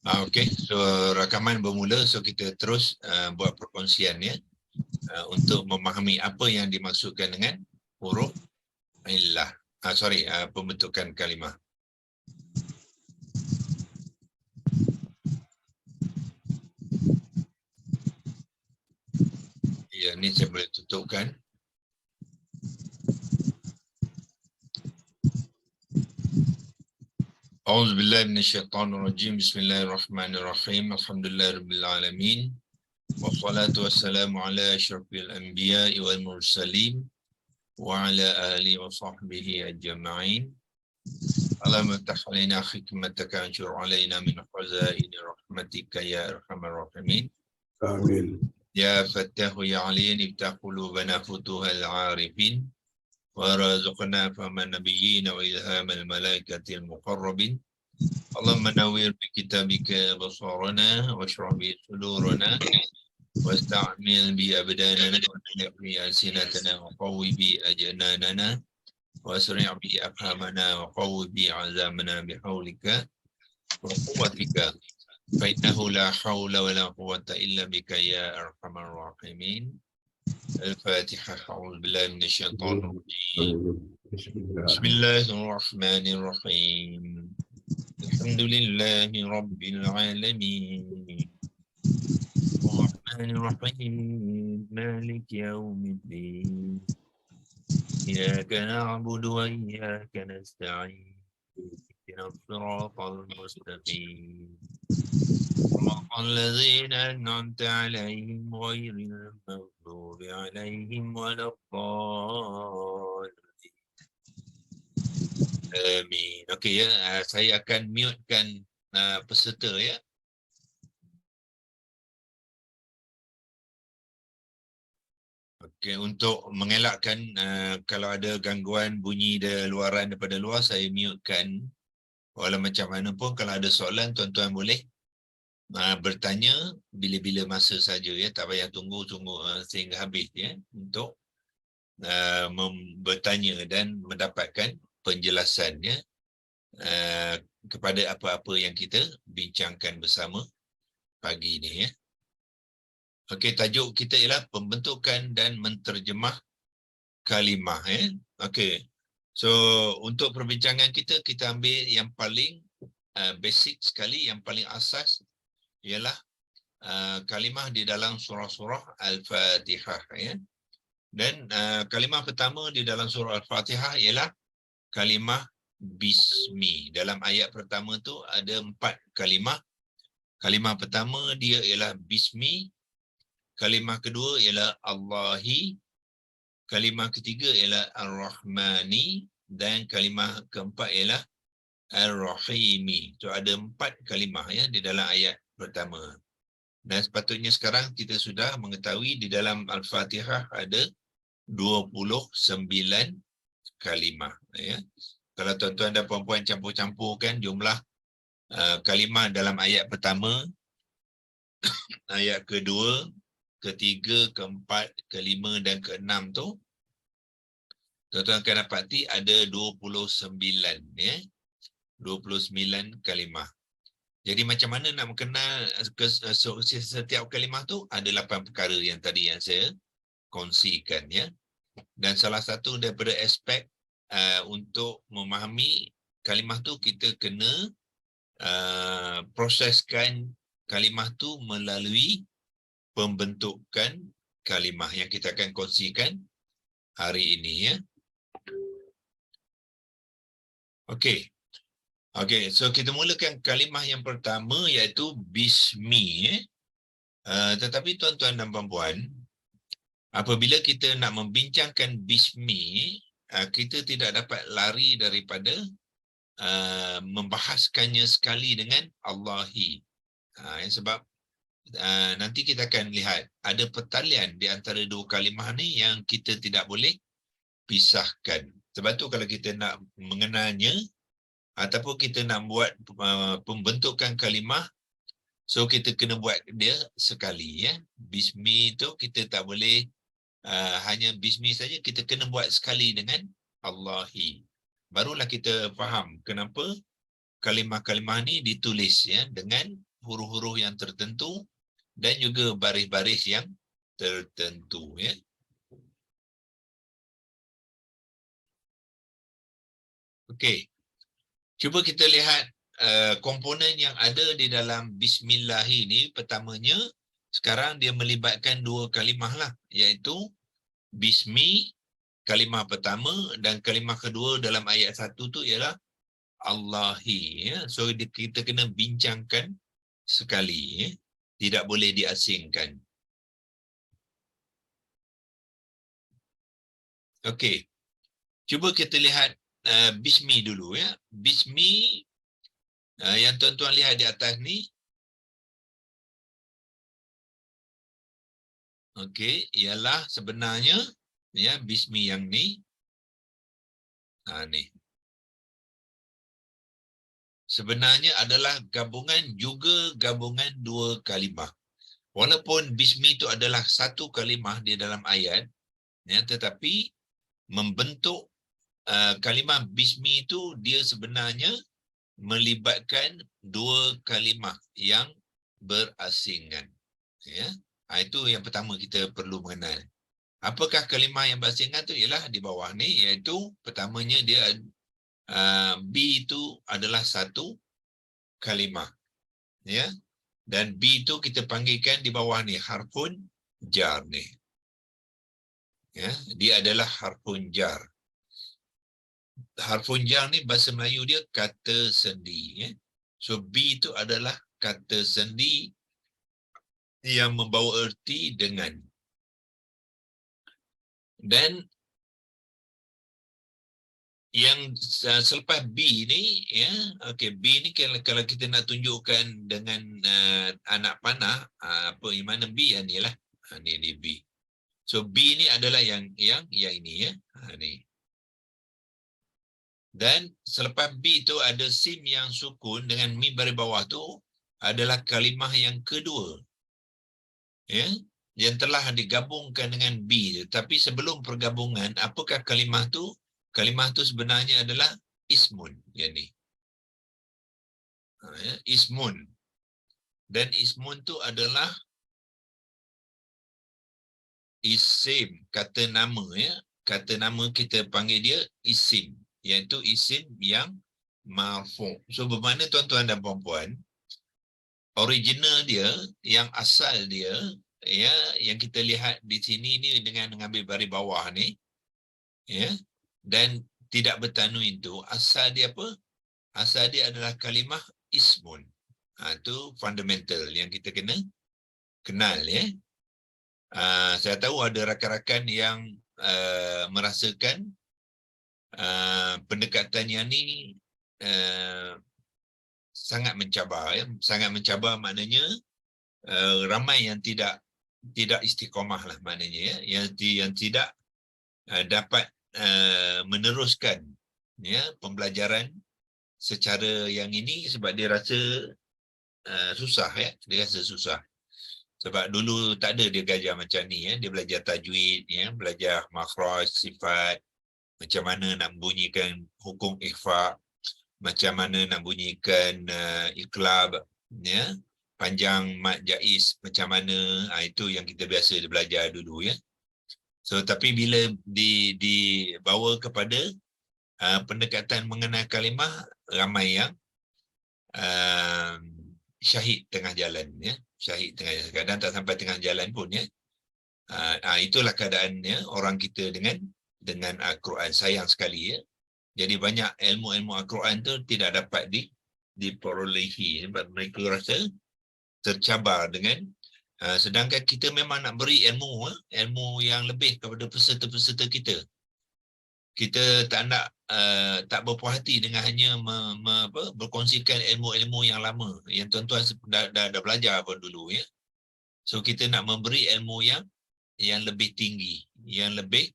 Okey, so rakaman bermula, so kita terus buat perkongsian ya, untuk memahami apa yang dimaksudkan dengan huruf illah. Pembentukan kalimah. Ya, ni saya boleh tutupkan. A'udzubillahi minasyaitonirrajim. Bismillahirrahmanirrahim. Alhamdulillahirabbil alamin. Wassalatu wassalamu ala asyrafil anbiya'i wal mursalin wa ala alihi wa sahbihi ajma'in. Allahumma iftah alaina hikmataka anshur alaina min khazaini rahmatika ya arhamar rahimin. Amin. Ya Fattahu ya Aliyin iftah qulubana futuhal arifin warzuqna fahman nabiyyin wa ilhamal malaikatil muqarrabin. Allahumma nawwir bi kitabika basarana washrah bi sudurana wasta'mil bi abdanana wa bi alsinatana wa qawwi bi ajnanana wasri' bi afhamana wa qawwi bi azamana bihawlika wa quwwatika fa innahu la hawla wa la quwwata illa bika ya arhamar rahimin. Al-Fatihah. A'udzu billahi minasyaitonir rajim. Bismillahirrahmanirrahim. Alhamdulillahi rabbil alamin. Ar-Rahmanir Rahim. Maliki yaumiddin. Iyyaka na'budu wa iyyaka nasta'in. Ihdinas siratal mustaqim. Siratal ladzina an'amta 'alaihim ghairil maghdubi 'alaihim waladdallin. Amin. Okey ya, saya akan mutekan peserta ya. Okey, untuk mengelakkan kalau ada gangguan bunyi luaran daripada luar, saya mutekan. Walau macam mana pun, kalau ada soalan, tuan-tuan boleh bertanya bila-bila masa saja ya, tak payah tunggu sehingga habis ya, untuk bertanya dan mendapatkan penjelasan ya, kepada apa-apa yang kita bincangkan bersama pagi ini ya. Okey, tajuk kita ialah pembentukan dan menterjemah kalimah ya. Okey. So untuk perbincangan kita ambil yang paling basic sekali, yang paling asas ialah kalimah di dalam surah-surah Al-Fatihah ya. Dan kalimah pertama di dalam surah Al-Fatihah ialah kalimah bismi. Dalam ayat pertama tu ada 4 kalimah. Kalimah pertama dia ialah bismi. Kalimah kedua ialah Allahi. Kalimah ketiga ialah Ar-Rahmani. Dan kalimah keempat ialah Ar-Rahimi. So ada 4 kalimah ya di dalam ayat pertama. Dan sepatutnya sekarang kita sudah mengetahui di dalam Al-Fatihah ada 29 kalimah ya. Kalau tuan-tuan dan puan-puan campur-campurkan jumlah kalimah dalam ayat pertama, ayat kedua, ketiga, keempat, kelima dan keenam tu, tuan-tuan akan dapati ada 29 ya. 29 kalimah. Jadi macam mana nak mengenal setiap kalimah tu? Ada 8 perkara yang tadi yang saya kongsikan ya. Dan salah satu daripada aspek untuk memahami kalimah tu, kita kena proseskan kalimah tu melalui pembentukan kalimah yang kita akan kongsikan hari ini ya. Okey. Okey, so kita mulakan kalimah yang pertama iaitu bismi tetapi tuan-tuan dan puan-puan, apabila kita nak membincangkan bismi, kita tidak dapat lari daripada membahaskannya sekali dengan Allahi. Sebab nanti kita akan lihat ada pertalian di antara dua kalimah ni yang kita tidak boleh pisahkan. Sebab tu kalau kita nak mengenalnya ataupun kita nak buat pembentukan kalimah, so kita kena buat dia sekali ya. Bismi tu kita tak boleh hanya bismi saja, kita kena buat sekali dengan Allahi. Barulah kita faham kenapa kalimah-kalimah ni ditulis ya dengan huruf-huruf yang tertentu dan juga baris-baris yang tertentu, ya. Okey. Cuba kita lihat komponen yang ada di dalam bismillah ini. Pertamanya, sekarang dia melibatkan dua kalimah lah, iaitu bismi kalimah pertama dan kalimah kedua dalam ayat 1 tu ialah Allahi, ya. So kita kena bincangkan sekali, ya. Tidak boleh diasingkan. Okey. Cuba kita lihat bismi dulu, ya. Bismi yang tuan-tuan lihat di atas ni. Okey, ialah sebenarnya, ya, bismi yang ni. Ni. Sebenarnya adalah gabungan dua kalimah. Walaupun bismi itu adalah satu kalimah di dalam ayat, ya, tetapi membentuk kalimah bismi itu dia sebenarnya melibatkan dua kalimah yang berasingan, ya. Itu yang pertama kita perlu mengenal. Apakah kalimah yang berasingan tu? Ialah di bawah ni, iaitu pertamanya dia B itu adalah satu kalimah, ya. Dan B itu kita panggilkan di bawah ni harfun jar ni. Ya, dia adalah harfun jar. Harfun jar ni bahasa Melayu dia kata sendi, ya. So B itu adalah kata sendi yang membawa erti dengan. Dan yang selepas B ni, ya, okey, B ni kalau kita nak tunjukkan dengan anak panah, apa yang mana B yang ni lah. Ni B. So B ni adalah yang ini, ya. Ni. Dan selepas B tu ada sim yang sukun dengan mim baris bawah tu adalah kalimah yang kedua, ya, yang telah digabungkan dengan B. Tapi sebelum pergabungan, apakah kalimah tu? Kalimah tu sebenarnya adalah ismun, yang ni. Ya, ismun. Dan ismun tu adalah isim, kata nama, ya. Kata nama kita panggil dia isim, iaitu isim yang marfu'. So bermakna tuan-tuan dan puan-puan, original dia, yang asal dia, ya, yang kita lihat di sini ni dengan mengambil baris bawah ni, ya, dan tidak bertanwin tu, asal dia apa? Asal dia adalah kalimah ismun. Itu fundamental yang kita kena kenal, ya. Saya tahu ada rakan-rakan yang merasakan pendekatan yang ni sangat mencabar, ya. Sangat mencabar maknanya ramai yang tidak istiqamah lah maknanya, ya, yang tidak dapat meneruskan, ya, pembelajaran secara yang ini sebab dia rasa susah, ya. Dia rasa susah. Sebab dulu tak ada dia belajar macam ni, ya. Dia belajar tajwid, ya, belajar makhraj, sifat, macam mana nak bunyikan hukum ikhfa, macam mana nak bunyikan iqlab, ya, panjang mad jaiz macam mana, itu yang kita biasa belajar dulu, ya. So tapi bila dibawa kepada pendekatan mengenal kalimah, ramai yang syahid tengah jalan, ya. Syahid tengah jalan, kadang tak sampai tengah jalan pun, ya. Itulah keadaannya orang kita dengan Al-Quran, sayang sekali, ya. Jadi banyak ilmu-ilmu Al-Quran tu tidak dapat diperolehi sebab mereka rasa tercabar dengan sedangkan kita memang nak beri ilmu yang lebih kepada peserta-peserta kita. Kita tak nak tak berpuas hati dengan hanya berkongsikan ilmu-ilmu yang lama yang tuan-tuan dah belajar pun dulu, ya. So kita nak memberi ilmu yang lebih tinggi, yang lebih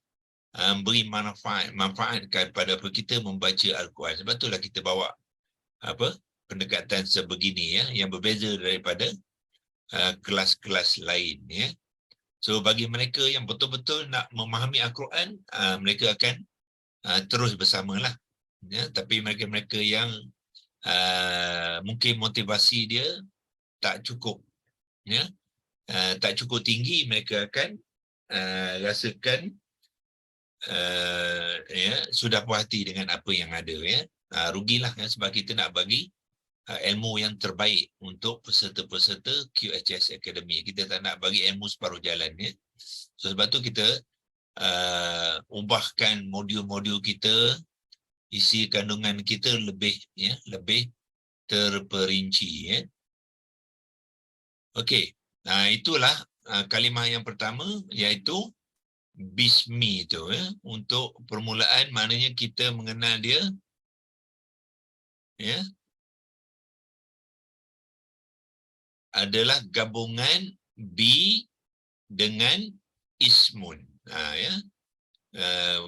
beri manfaat kepada kita membaca Al-Quran. Sebab itulah kita bawa pendekatan sebegini, ya, yang berbeza daripada kelas-kelas lain, ya. So bagi mereka yang betul-betul nak memahami Al-Quran, mereka akan terus bersamalah, ya. Tapi mereka-mereka yang mungkin motivasi dia tak cukup, ya, tak cukup tinggi, mereka akan rasakan ya, sudah puas hati dengan apa yang ada, ya. Rugilah, ya, sebab kita nak bagi ilmu yang terbaik untuk peserta-peserta QHS Academy. Kita tak nak bagi ilmu separuh jalan, ya. So, sebab tu kita ubahkan modul-modul kita, isi kandungan kita lebih, ya, lebih terperinci, ya. Okey. Itulah kalimah yang pertama, iaitu Bismi itu, ya. Untuk permulaan, maknanya kita mengenal dia, ya, adalah gabungan bi dengan ismun. Ya.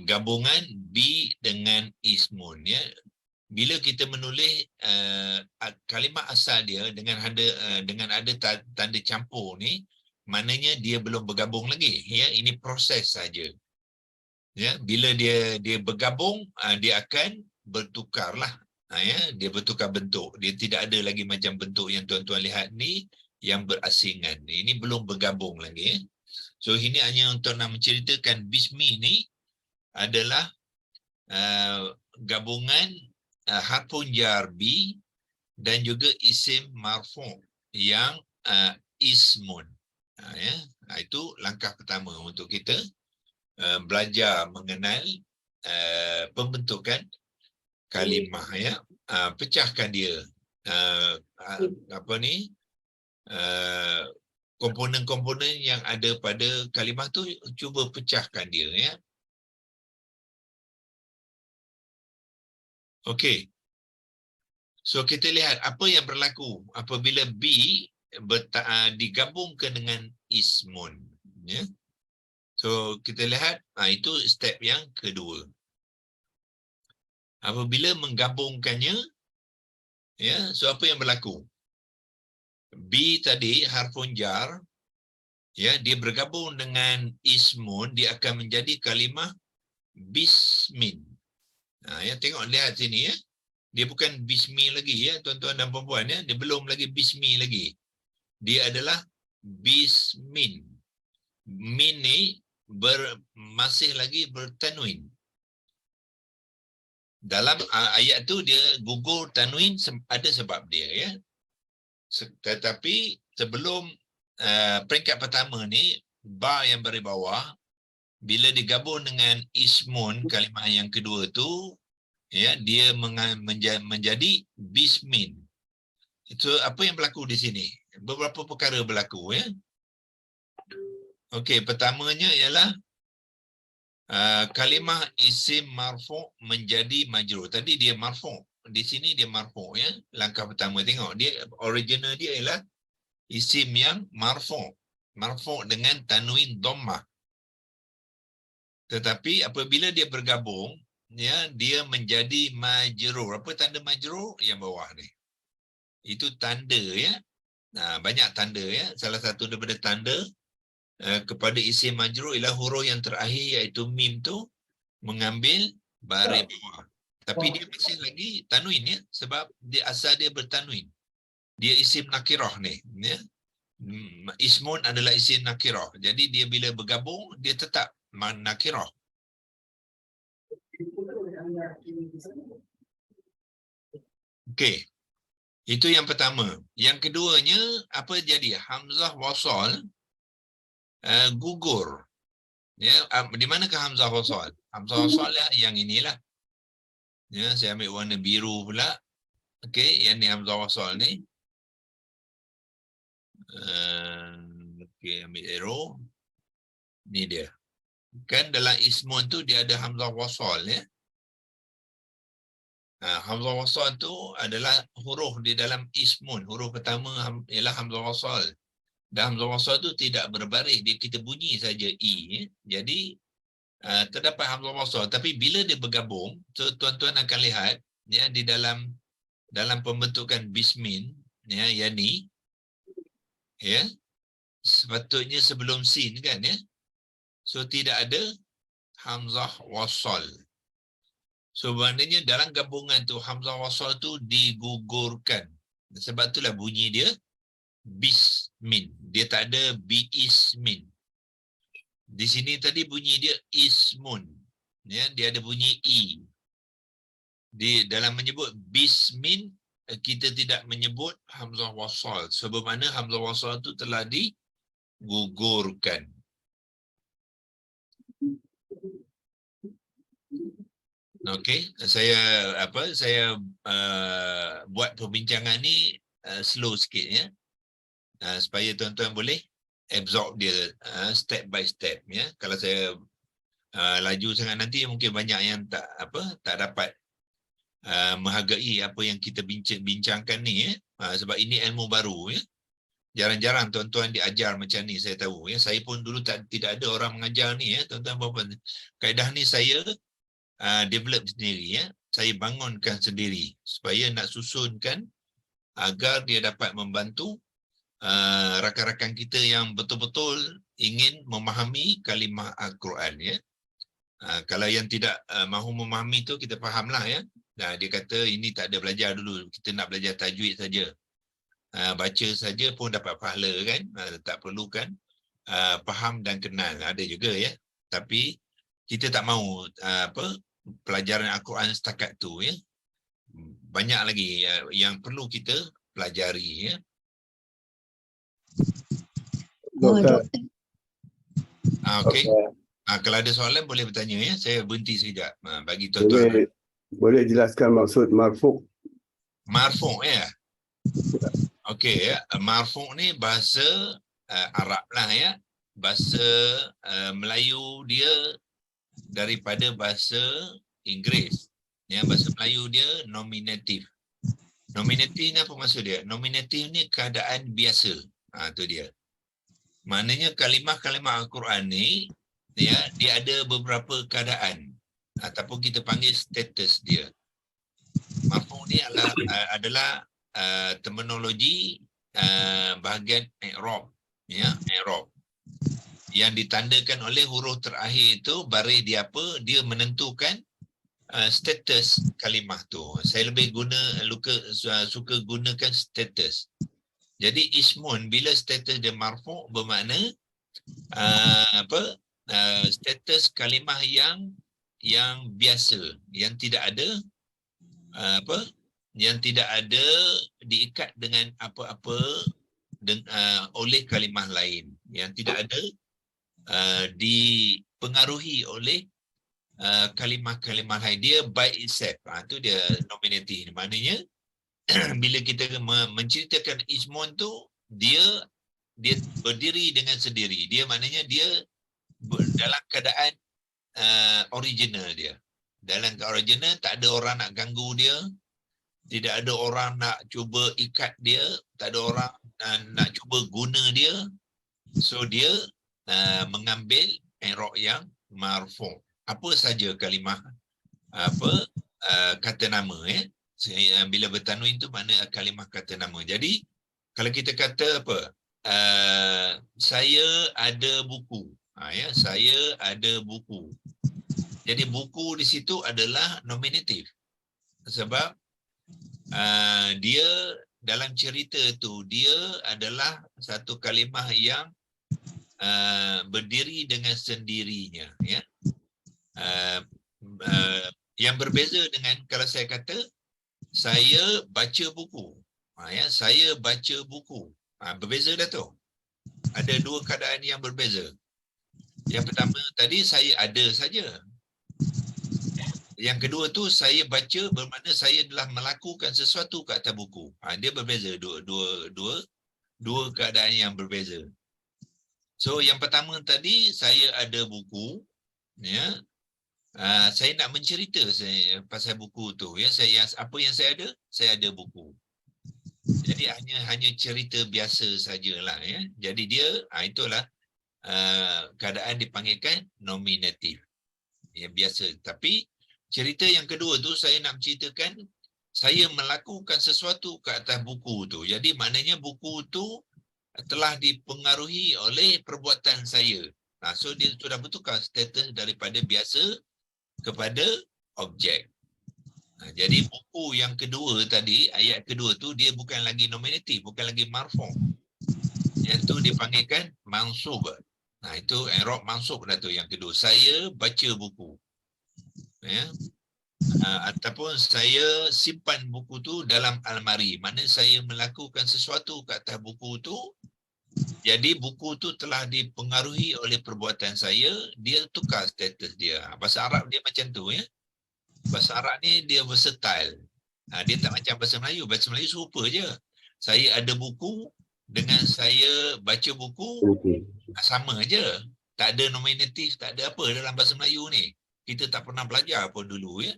Gabungan bi dengan ismun, ya. Bila kita menulis kalimah asal dia dengan ada tanda campur ni, maknanya dia belum bergabung lagi, ya. Ini proses saja, ya. Bila dia bergabung, dia akan bertukarlah, ya. Dia bertukar bentuk. Dia tidak ada lagi macam bentuk yang tuan-tuan lihat ni yang berasingan. Ini belum bergabung lagi, ya. So ini hanya untuk nak menceritakan Bismi ni adalah gabungan harfun jar bi dan juga isim marfu' yang ismun. Ya. Itu langkah pertama untuk kita belajar mengenal pembentukan kalimah, ya. Pecahkan dia, apa ni, komponen-komponen yang ada pada kalimah tu, cuba pecahkan dia, ya. Okey. So kita lihat apa yang berlaku apabila bi digabungkan dengan ismun, ya. So kita lihat, itu step yang kedua. Apabila menggabungkannya, ya, so apa yang berlaku? Bi tadi harfun jar, ya, dia bergabung dengan ismun, dia akan menjadi kalimah bismin. Ya, tengok, lihat sini, ya. Dia bukan bismi lagi, ya, tuan-tuan dan puan-puan, ya. Dia belum lagi bismi lagi. Dia adalah bismin. Min ni masih lagi bertanwin. Dalam ayat tu dia gugur tanwin, ada sebab dia, ya. Tetapi sebelum peringkat pertama ni, ba yang bawah, bila digabung dengan ismun, kalimah yang kedua tu, ya, dia menjadi bismin. Itu apa yang berlaku di sini? Beberapa perkara berlaku, ya. Okey, pertamanya ialah kalimah isim marfu' menjadi majrur. Tadi dia marfu', di sini dia marfu', ya. Langkah pertama, tengok, dia original dia ialah isim yang marfu'. Marfu' dengan tanwin dhammah. Tetapi apabila dia bergabung, ya, dia menjadi majrur. Apa tanda majrur? Yang bawah ni. Itu tanda, ya. Banyak tanda, ya. Salah satu daripada tanda kepada isim majrur ialah huruf yang terakhir, iaitu mim tu mengambil baris bawah. Tapi dia masih lagi tanwin, ya, sebab dia asal dia bertanwin. Dia isim nakirah ni, ya. Ismun adalah isim nakirah. Jadi dia bila bergabung, dia tetap nakirah. Okey. Itu yang pertama. Yang keduanya, apa jadi? Hamzah wasal gugur. Ya, di manakah hamzah wasal? Hamzah wasal yang inilah. Ya, saya ambil warna biru pula. Okey, yang ni hamzah wasal ni. Okey, ambil arrow. Ni dia. Kan dalam ismun tu dia ada hamzah wasal, ya. Hamzah wasal tu adalah huruf di dalam ismun. Huruf pertama ialah hamzah wasal. Dan hamzah wasal tu tidak berbaris, dia kita bunyi saja i, ya. Jadi terdapat hamzah wasal, tapi bila dia bergabung, tuan-tuan akan lihat, ya, di dalam pembentukan bismin, ya, yang ni, ya, sepatutnya sebelum sin, kan, ya. So tidak ada hamzah wasal. So maknanya dalam gabungan tu hamzah wasal tu digugurkan. Sebab itulah bunyi dia bismin. Dia tak ada biismin. Di sini tadi bunyi dia ismun. Ya, dia ada bunyi i. Di dalam menyebut bismin, kita tidak menyebut hamzah wasal. Sebab mana hamzah wasal itu telah digugurkan. Okey, saya buat perbincangan ni slow sikit ya. Supaya tuan-tuan boleh absorb dia step by step ya. Kalau saya laju sangat nanti mungkin banyak yang tak dapat menghargai apa yang kita bincangkan ni ya. Sebab ini ilmu baru ya. Jarang-jarang tuan-tuan diajar macam ni, saya tahu ya. Saya pun dulu tidak ada orang mengajar ni ya, tuan-tuan. Kaedah ni saya develop sendiri ya. Saya bangunkan sendiri supaya nak susunkan agar dia dapat membantu rakan-rakan kita yang betul-betul ingin memahami kalimah Al-Quran ya. Kalau yang tidak mahu memahami tu kita fahamlah ya. Dia kata ini tak ada belajar dulu, kita nak belajar tajwid saja. Baca saja pun dapat pahala kan, tak perlukan faham dan kenal. Ada juga ya. Tapi kita tak mahu pelajaran Al-Quran setakat tu ya. Banyak lagi yang perlu kita pelajari ya. Doktor. Okey. Kalau ada soalan boleh bertanya ya. Saya berhenti sekejap bagi tuan-tuan. Boleh jelaskan maksud marfu'? Marfu' ya. Okey ya. Marfu' ni bahasa Arab lah ya. Bahasa Melayu dia daripada bahasa Inggeris. Ya, bahasa Melayu dia nominatif. Nominatif ni apa maksud dia? Nominatif ni keadaan biasa. Tu dia. Maknanya kalimah-kalimah Al-Quran ni ya, dia ada beberapa keadaan ataupun kita panggil status dia. Marfu' ni adalah terminologi bahagian i'rab ya, i'rab. Yang ditandakan oleh huruf terakhir itu baris dia apa? Dia menentukan status kalimah tu. Saya lebih suka gunakan status. Jadi ismun bila status dia marfu' bermakna status kalimah yang biasa, yang tidak ada yang tidak ada diikat dengan apa-apa oleh kalimah lain, yang tidak ada dipengaruhi oleh kalimah-kalimah lain. Dia by itself. Itu dia nominatif. Maknanya bila kita menceritakan ismun tu, dia berdiri dengan sendiri. Dia maknanya dia dalam keadaan original dia. Dalam keadaan original, tak ada orang nak ganggu dia, tidak ada orang nak cuba ikat dia, tak ada orang nak cuba guna dia. So dia mengambil i'rab yang marfu'. Apa saja kalimah kata nama ya. Bila bertanwin tu makna kalimah kata nama. Jadi kalau kita kata saya ada buku. Ya, saya ada buku. Jadi buku di situ adalah nominatif. Sebab dia dalam cerita tu dia adalah satu kalimah yang berdiri dengan sendirinya ya. Yang berbeza dengan kalau saya kata saya baca buku. Ya, saya baca buku. Berbeza dah tu. Ada dua keadaan yang berbeza. Yang pertama tadi saya ada saja. Yang kedua tu saya baca bermakna saya telah melakukan sesuatu kat atas buku. Dia berbeza, dua keadaan yang berbeza. So yang pertama tadi saya ada buku ya. Saya nak mencerita pasal buku tu ya. Apa yang saya ada? Saya ada buku. Jadi hanya cerita biasa sajalah ya. Jadi dia itulah keadaan dipanggilkan nominatif. Ya biasa. Tapi cerita yang kedua tu saya nak menceritakan saya melakukan sesuatu ke atas buku tu. Jadi maknanya buku tu telah dipengaruhi oleh perbuatan saya. So dia sudah bertukar status daripada biasa kepada objek. Jadi buku yang kedua tadi, ayat kedua tu dia bukan lagi nominatif, bukan lagi marfu'. Yang tu dipanggilkan mansub. Nah, itu i'rab mansub dah tu yang kedua. Saya baca buku. Ya. Ataupun saya simpan buku tu dalam almari. Mana saya melakukan sesuatu kat atas buku tu, jadi buku tu telah dipengaruhi oleh perbuatan saya, dia tukar status dia. Bahasa Arab dia macam tu ya. Bahasa Arab ni dia versatile. Dia tak macam bahasa Melayu. Bahasa Melayu serupa je. Saya ada buku dengan saya baca buku Okey. sama je. Tak ada nominatif, tak ada apa dalam bahasa Melayu ni. Kita tak pernah belajar pun dulu ya.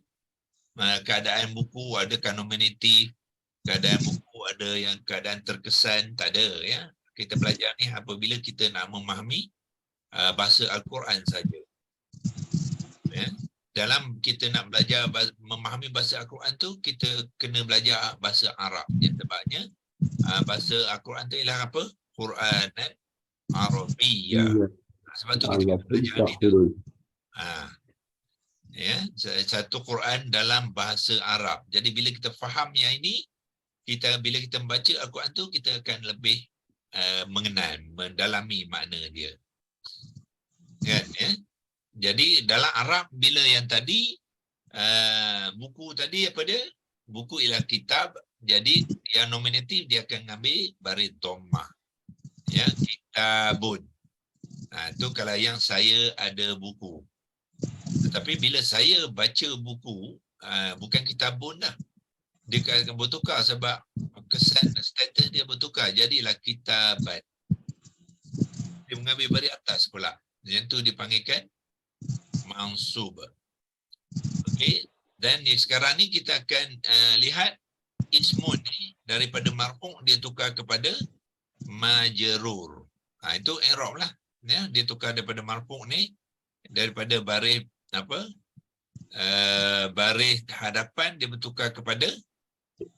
Keadaan buku adakah nominatif, keadaan buku ada yang keadaan terkesan, tak ada ya. Kita belajar ni apabila kita nak memahami bahasa Al-Quran saja. Ya. Dalam kita nak belajar memahami bahasa Al-Quran tu, kita kena belajar bahasa Arab. Ya, sebabnya bahasa Al-Quran tu ialah apa? Quran Arabiyyah. Sebab tu kita kena belajar ni tu. Ya, satu Quran dalam bahasa Arab. Jadi bila kita faham yang ini, bila kita membaca Al-Quran tu, kita akan lebih mengenal, mendalami makna dia. Kan, ya? Jadi dalam Arab, bila yang tadi, buku tadi apa dia? Buku ialah kitab. Jadi yang nominatif dia akan ambil baris dhammah. Ya, kitabun. Itu kalau yang saya ada buku. Tetapi bila saya baca buku, bukan kitabun dah. Dia akan bertukar sebab kesan status dia bertukar. Jadilah kitabat. Dia mengambil baris atas pula. Yang tu dipanggilkan mansub. Okey. Dan sekarang ni kita akan lihat ismun ni daripada marfu' dia tukar kepada majrur. Itu i'rab lah. Ya, dia tukar daripada marfu' ni daripada baris apa? Baris hadapan dia bertukar kepada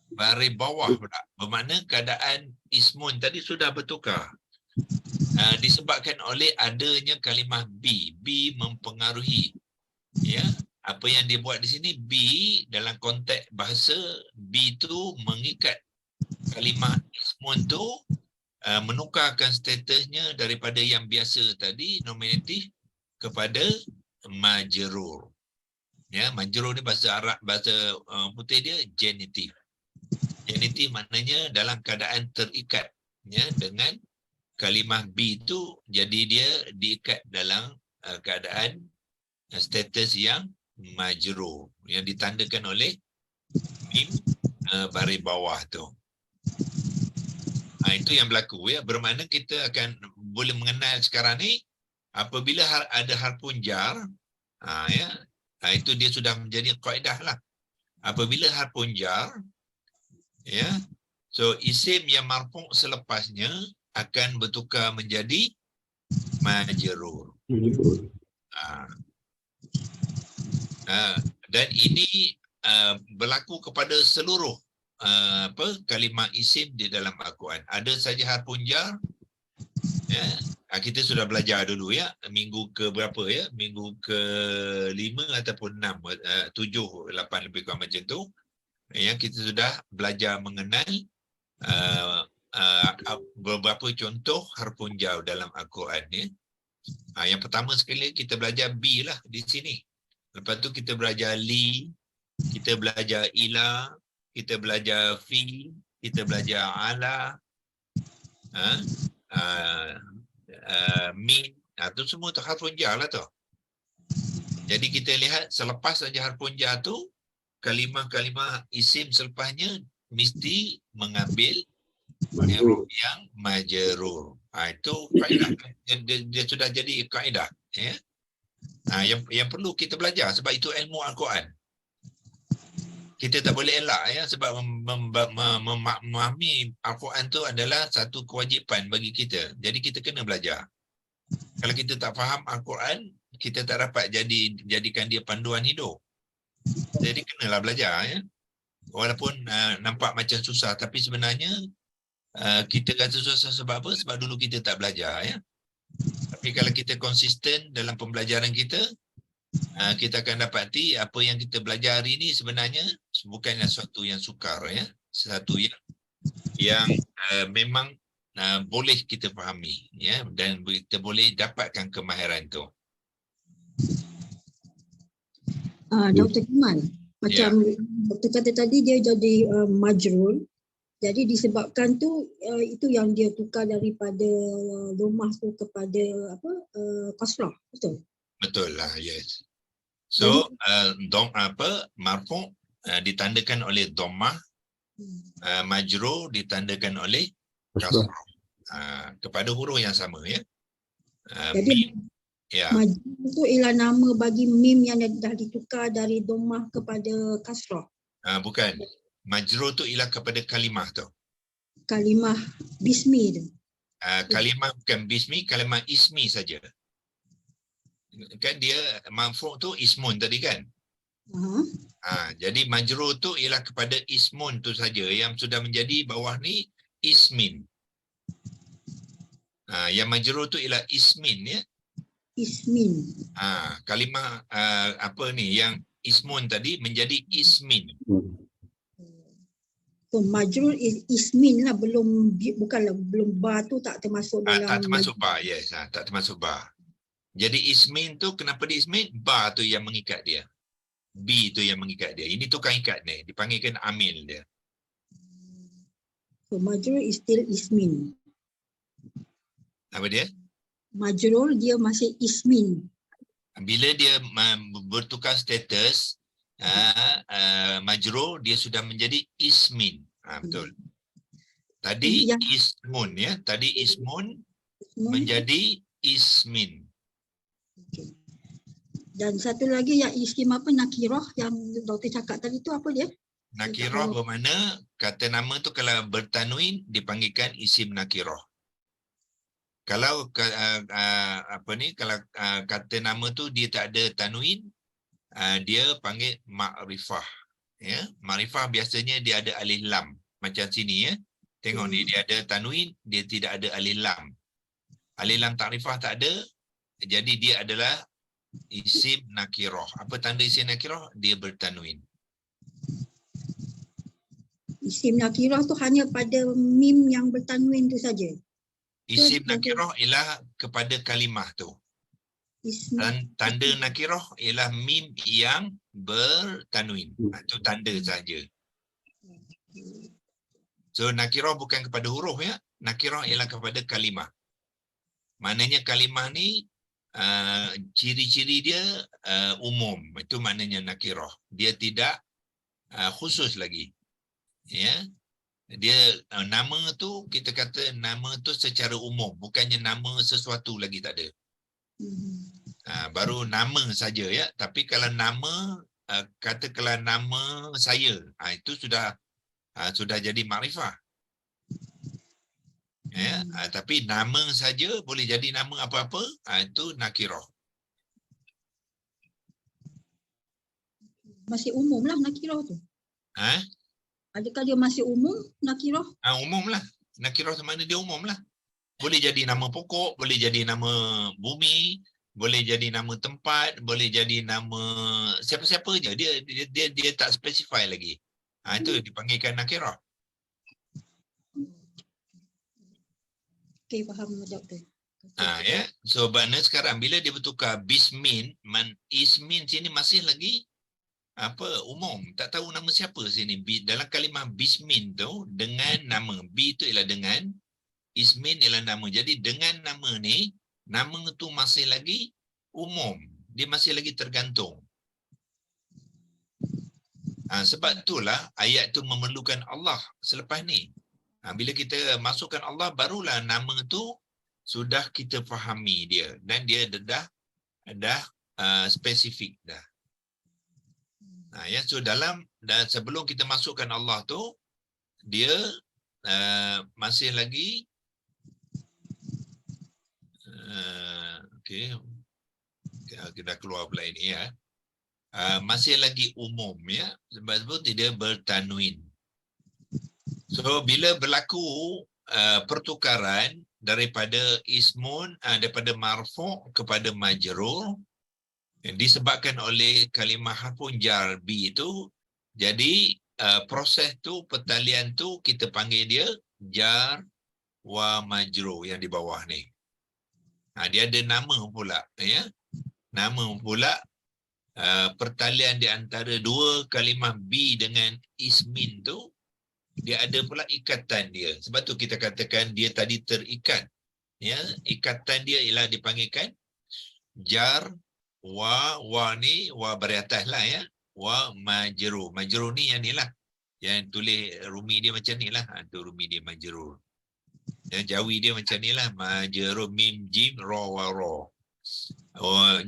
baris bawah pula. Bermakna keadaan ismun tadi sudah bertukar. Disebabkan oleh adanya kalimah bi. Bi mempengaruhi. Ya, apa yang dia buat di sini, bi dalam konteks bahasa, bi tu mengikat kalimah ismun tu, menukarkan statusnya daripada yang biasa tadi nominatif kepada majrur. Ya, majrur ni bahasa Arab, bahasa putih dia genitif. Genitif maknanya dalam keadaan terikat ya dengan kalimah bi tu, jadi dia diikat dalam keadaan status yang majrur yang ditandakan oleh mim baris bawah tu. Itu yang berlaku ya. Bermakna kita akan boleh mengenal sekarang ni apabila ada harfun jar, ya, itu dia sudah menjadi kaedah lah. Apabila harfun jar, ya, so isim yang marfu' selepasnya akan bertukar menjadi majrur. Dan ini berlaku kepada seluruh kalimah isim di dalam Al-Quran. Ada saja harfun jar. Ya, kita sudah belajar dulu ya, minggu ke berapa ya? Minggu ke 5 ataupun 6, 7, 8 lebih kurang macam tu. Ya, kita sudah belajar mengenal beberapa contoh harfun jar dalam Al-Quran ya. Yang pertama sekali kita belajar bi lah di sini. Lepas tu kita belajar li, kita belajar ila, kita belajar fi, kita belajar ala, min. Itu semua tu harfun jar lah tu. Jadi kita lihat selepas saja harfun jar tu, kalimah-kalimah isim selepasnya mesti mengambil i'rab yang majrur. Itu kaedah. Dia sudah jadi kaedah. Ya. Yang perlu kita belajar sebab itu ilmu Al-Quran. Kita tak boleh elak ya, sebab memahami Al-Quran tu adalah satu kewajipan bagi kita. Jadi kita kena belajar. Kalau kita tak faham Al-Quran, kita tak dapat jadikan dia panduan hidup. Jadi kenalah belajar ya. Walaupun nampak macam susah, tapi sebenarnya kita kata susah sebab apa? Sebab dulu kita tak belajar ya. Tapi kalau kita konsisten dalam pembelajaran kita, kita akan dapati apa yang kita belajar hari ini sebenarnya bukanlah sesuatu yang sukar ya, sesuatu yang memang boleh kita fahami, ya, dan kita boleh dapatkan kemahiran tu. Dr. Kamal, macam Dr. kata tadi dia jadi majrur. Jadi disebabkan tu itu yang dia tukar daripada domah tu kepada kasrah, betul? Betul lah, yes. So marfu' ditandakan oleh dhammah, majrur ditandakan oleh kasrah. Kepada huruf yang sama, ya. Jadi Mim, ya. majrur tu ialah nama bagi mim yang dah ditukar dari domah kepada kasrah. Bukan. Majrur tu ialah kepada kalimah tu. Kalimah bismi tu. Kalimah bukan bismi, kalimah ismi saja. Kan dia marfu' tu ismun tadi kan? Jadi majrur tu ialah kepada ismun tu saja yang sudah menjadi bawah ni ismin. Yang majrur tu ialah ismin, ya. Ismin. Kalimah apa ni yang ismun tadi menjadi ismin. So majrur ismin lah, belum ba tu tak termasuk dalam. Tak termasuk ba, yes. Tak termasuk ba. Jadi ismin tu kenapa dia ismin? Ba tu yang mengikat dia. B tu yang mengikat dia. Ini tukang ikat ni, dipanggilkan amil dia. So majrur is still ismin. Apa dia? Majrur dia masih ismin. Bila dia bertukar status, majrur dia sudah menjadi ismin. Betul. Tadi ismun, ya. Tadi ismun menjadi ismin. Okay. Dan satu lagi yang isim apa, nakirah yang doktor cakap tadi tu apa dia? Nakirah bermakna kata nama tu kalau bertanwin dipanggilkan isim nakirah. Kalau kalau kata nama tu dia tak ada tanwin, dia panggil ma'rifah. Ya, ma'rifah biasanya dia ada alif lam macam sini, ya. Tengok ni dia ada tanwin, dia tidak ada alif lam. Alif lam ta'rifah tak ada. Jadi dia adalah isim nakirah. Apa tanda isim nakirah? Dia bertanwin. Isim nakirah tu hanya pada mim yang bertanwin tu saja. Isim nakirah ialah kepada kalimah tu. Dan tanda nakirah ialah mim yang bertanwin. Itu tanda saja. So nakirah bukan kepada huruf, ya. Nakirah ialah kepada kalimah. Maknanya kalimah ni ciri-ciri dia umum. Itu maknanya nakirah. Dia tidak khusus lagi. Ya. Dia nama tu kita kata nama tu secara umum, bukannya nama sesuatu lagi tak ada. Baru nama saja, ya. Tapi kalau nama katakanlah nama saya, itu sudah jadi makrifah. Ya, tapi nama saja boleh jadi nama apa-apa, itu nakirah. Masih umum lah nakirah tu. Adakah dia masih umum nakirah? Umum lah. Nakirah mana dia umum lah. Boleh jadi nama pokok, boleh jadi nama bumi, boleh jadi nama tempat, boleh jadi nama siapa-siapa je. Dia tak specify lagi. Itu dipanggilkan nakirah. Okey, faham doktor. Ya. So makna sekarang bila dia bertukar bismin, ismin sini masih lagi umum, tak tahu nama siapa sini. Dalam kalimah bismin tu dengan nama, bi tu ialah dengan, ismin ialah nama. Jadi dengan nama ni, nama tu masih lagi umum, dia masih lagi tergantung. Sebab itulah ayat tu memerlukan Allah selepas ni. Bila kita masukkan Allah, barulah nama tu sudah kita fahami dia dan dia dah spesifik dah. Ya, so dan sebelum kita masukkan Allah tu, dia masih lagi kita keluar pula ini, ya. Masih lagi umum, ya, sebab dia bertanwin. So bila berlaku pertukaran daripada ismun, daripada marfu' kepada majrur, disebabkan oleh kalimah harfun jar bi itu, jadi proses tu, pertalian tu kita panggil dia jar wa majrur yang di bawah ni. Dia ada nama pula, ya. Nama pula pertalian di antara dua kalimah bi dengan ismin tu, dia ada pula ikatan dia. Sebab tu kita katakan dia tadi terikat. Ya, ikatan dia ialah dipanggilkan jar wa ni wa bari atas lah, ya. Wa majrur. Majrur ni yang ni lah. Yang tulis rumi dia macam ni lah. Tu rumi dia majrur. Yang jawi dia macam ni lah. Majrur mim jim ra wa ra.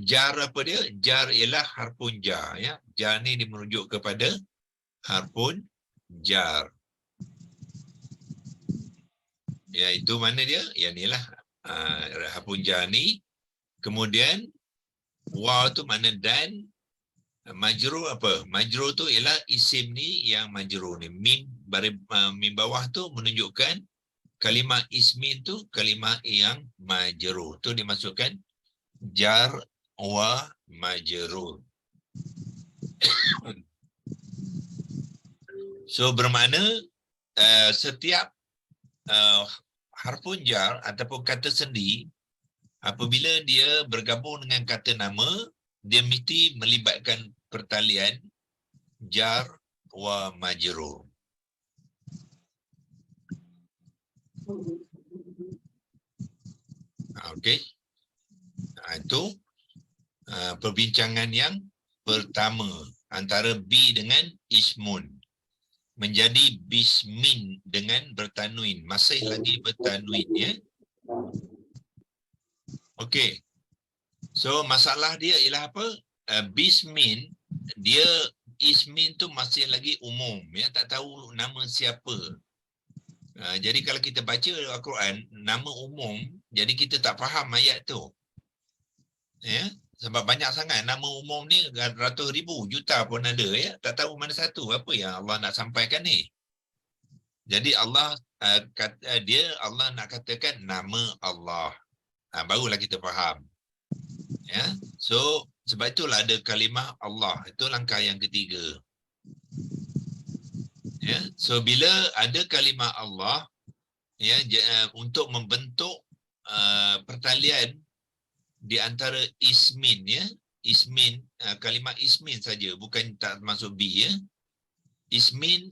Jar apa dia? Jar ialah harfun jar, ya. Jar ni dia merujuk kepada harfun jar. Ya, itu mana dia? Yang ni lah. Harfun jar ni. Kemudian wa tu mana dan. Majrur apa? Majrur tu ialah isim ni yang majrur ni. Mim bawah tu menunjukkan kalimah ismin tu kalimah yang majrur. Tu dimasukkan jar wa majrur. So bermakna setiap harfun jar ataupun kata sendi apabila dia bergabung dengan kata nama, dia mesti melibatkan pertalian jar wa majrur. Okey. Itu perbincangan yang pertama antara bi dengan ismun. Menjadi bismin dengan bertanwin. Masih lagi bertanwin, ya. Okey. So masalah dia ialah apa? Bismin, dia ismin tu masih lagi umum, ya, tak tahu nama siapa. Jadi kalau kita baca Al-Quran nama umum, jadi kita tak faham ayat tu. Ya, sebab banyak sangat nama umum ni, ratus ribu, juta pun ada, ya. Tak tahu mana satu apa yang Allah nak sampaikan ni. Jadi Allah Allah nak katakan nama Allah. Barulah kita faham. Ya. So sebab itulah ada kalimah Allah. Itu langkah yang ketiga. Ya. So bila ada kalimah Allah, ya, untuk membentuk pertalian di antara ismin, ya. Ismin, kalimah ismin saja, bukan tak masuk bi, ya. Ismin,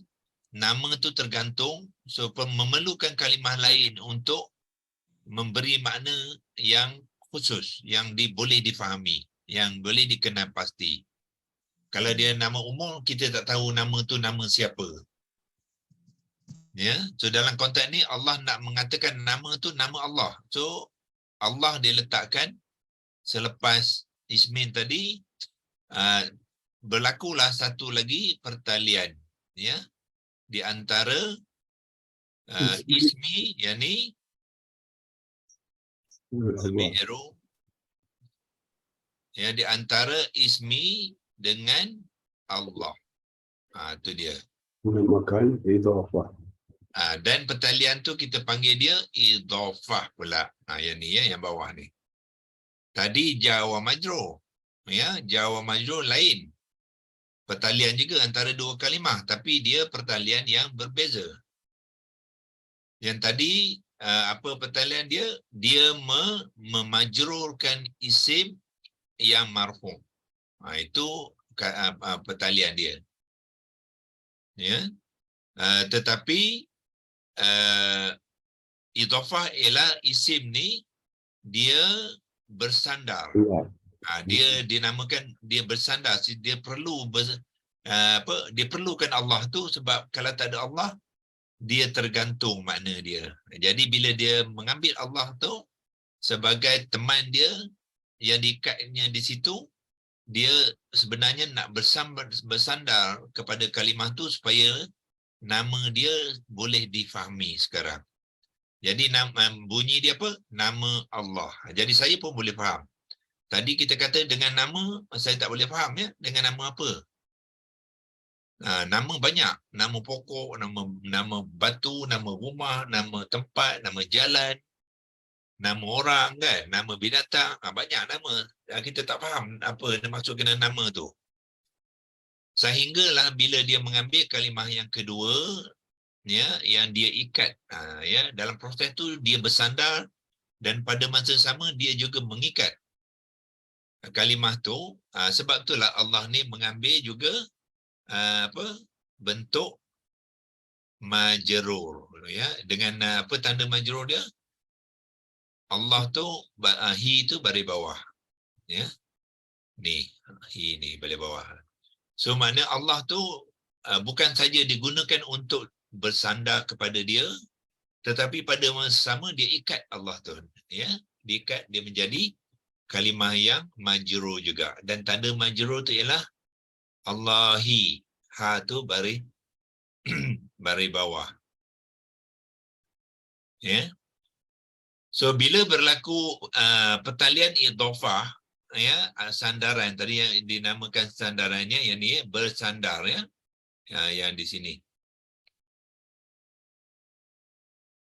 nama tu tergantung, so memerlukan kalimah lain untuk memberi makna yang khusus, yang boleh difahami, yang boleh dikenal pasti. Kalau dia nama umum, kita tak tahu nama tu nama siapa. Ya, so dalam konteks ni Allah nak mengatakan nama tu nama Allah. So Allah dia letakkan selepas ismin tadi, berlakulah satu lagi pertalian, ya, di antara ismi, yakni ya, di antara ismi dengan Allah. Itu dia. Menamakan idhafah. Dan pertalian tu kita panggil dia idhafah pula. Yang ni, ya, yang bawah ni. Tadi jar wa majrur. Ya, jar wa majrur lain. Pertalian juga antara dua kalimah, tapi dia pertalian yang berbeza. Yang tadi apa pertalian dia? Dia memajrurkan isim yang marfu'. Itu pertalian dia. Ya. Tetapi idhafah ialah isim ni dia bersandar. Dia dinamakan dia bersandar. Dia perlu dia perlukan Allah tu, sebab kalau tak ada Allah dia tergantung makna dia. Jadi bila dia mengambil Allah tu sebagai teman dia yang diikatnya di situ, dia sebenarnya nak bersandar kepada kalimah tu supaya nama dia boleh difahami sekarang. Jadi bunyi dia apa? Nama Allah. Jadi saya pun boleh faham. Tadi kita kata dengan nama saya tak boleh faham, ya. Dengan nama apa? Nama banyak. Nama pokok, nama batu, nama rumah, nama tempat, nama jalan, nama orang, kan? Nama binatang. Banyak nama. Kita tak faham apa yang maksud dengan nama tu. Sehinggalah bila dia mengambil kalimah yang kedua, ya yang dia ikat. Ya, dalam proses tu dia bersandar dan pada masa sama dia juga mengikat kalimah tu. Sebab itulah Allah ni mengambil juga bentuk majrur, ya, dengan apa tanda majrur dia? Allah tu hi tu baris bawah, ya. Ni hi ni baris bawah. So makna Allah tu bukan saja digunakan untuk bersandar kepada dia, tetapi pada masa sama dia ikat Allah tu, ya. Diikat, dia menjadi kalimah yang majrur juga, dan tanda majrur tu ialah Allahi, ha tu baris baris bawah, ya. So bila berlaku pertalian idhafah, ya, sandaran tadi yang dinamakan sandarannya, yang ni bersandar, ya, yang di sini.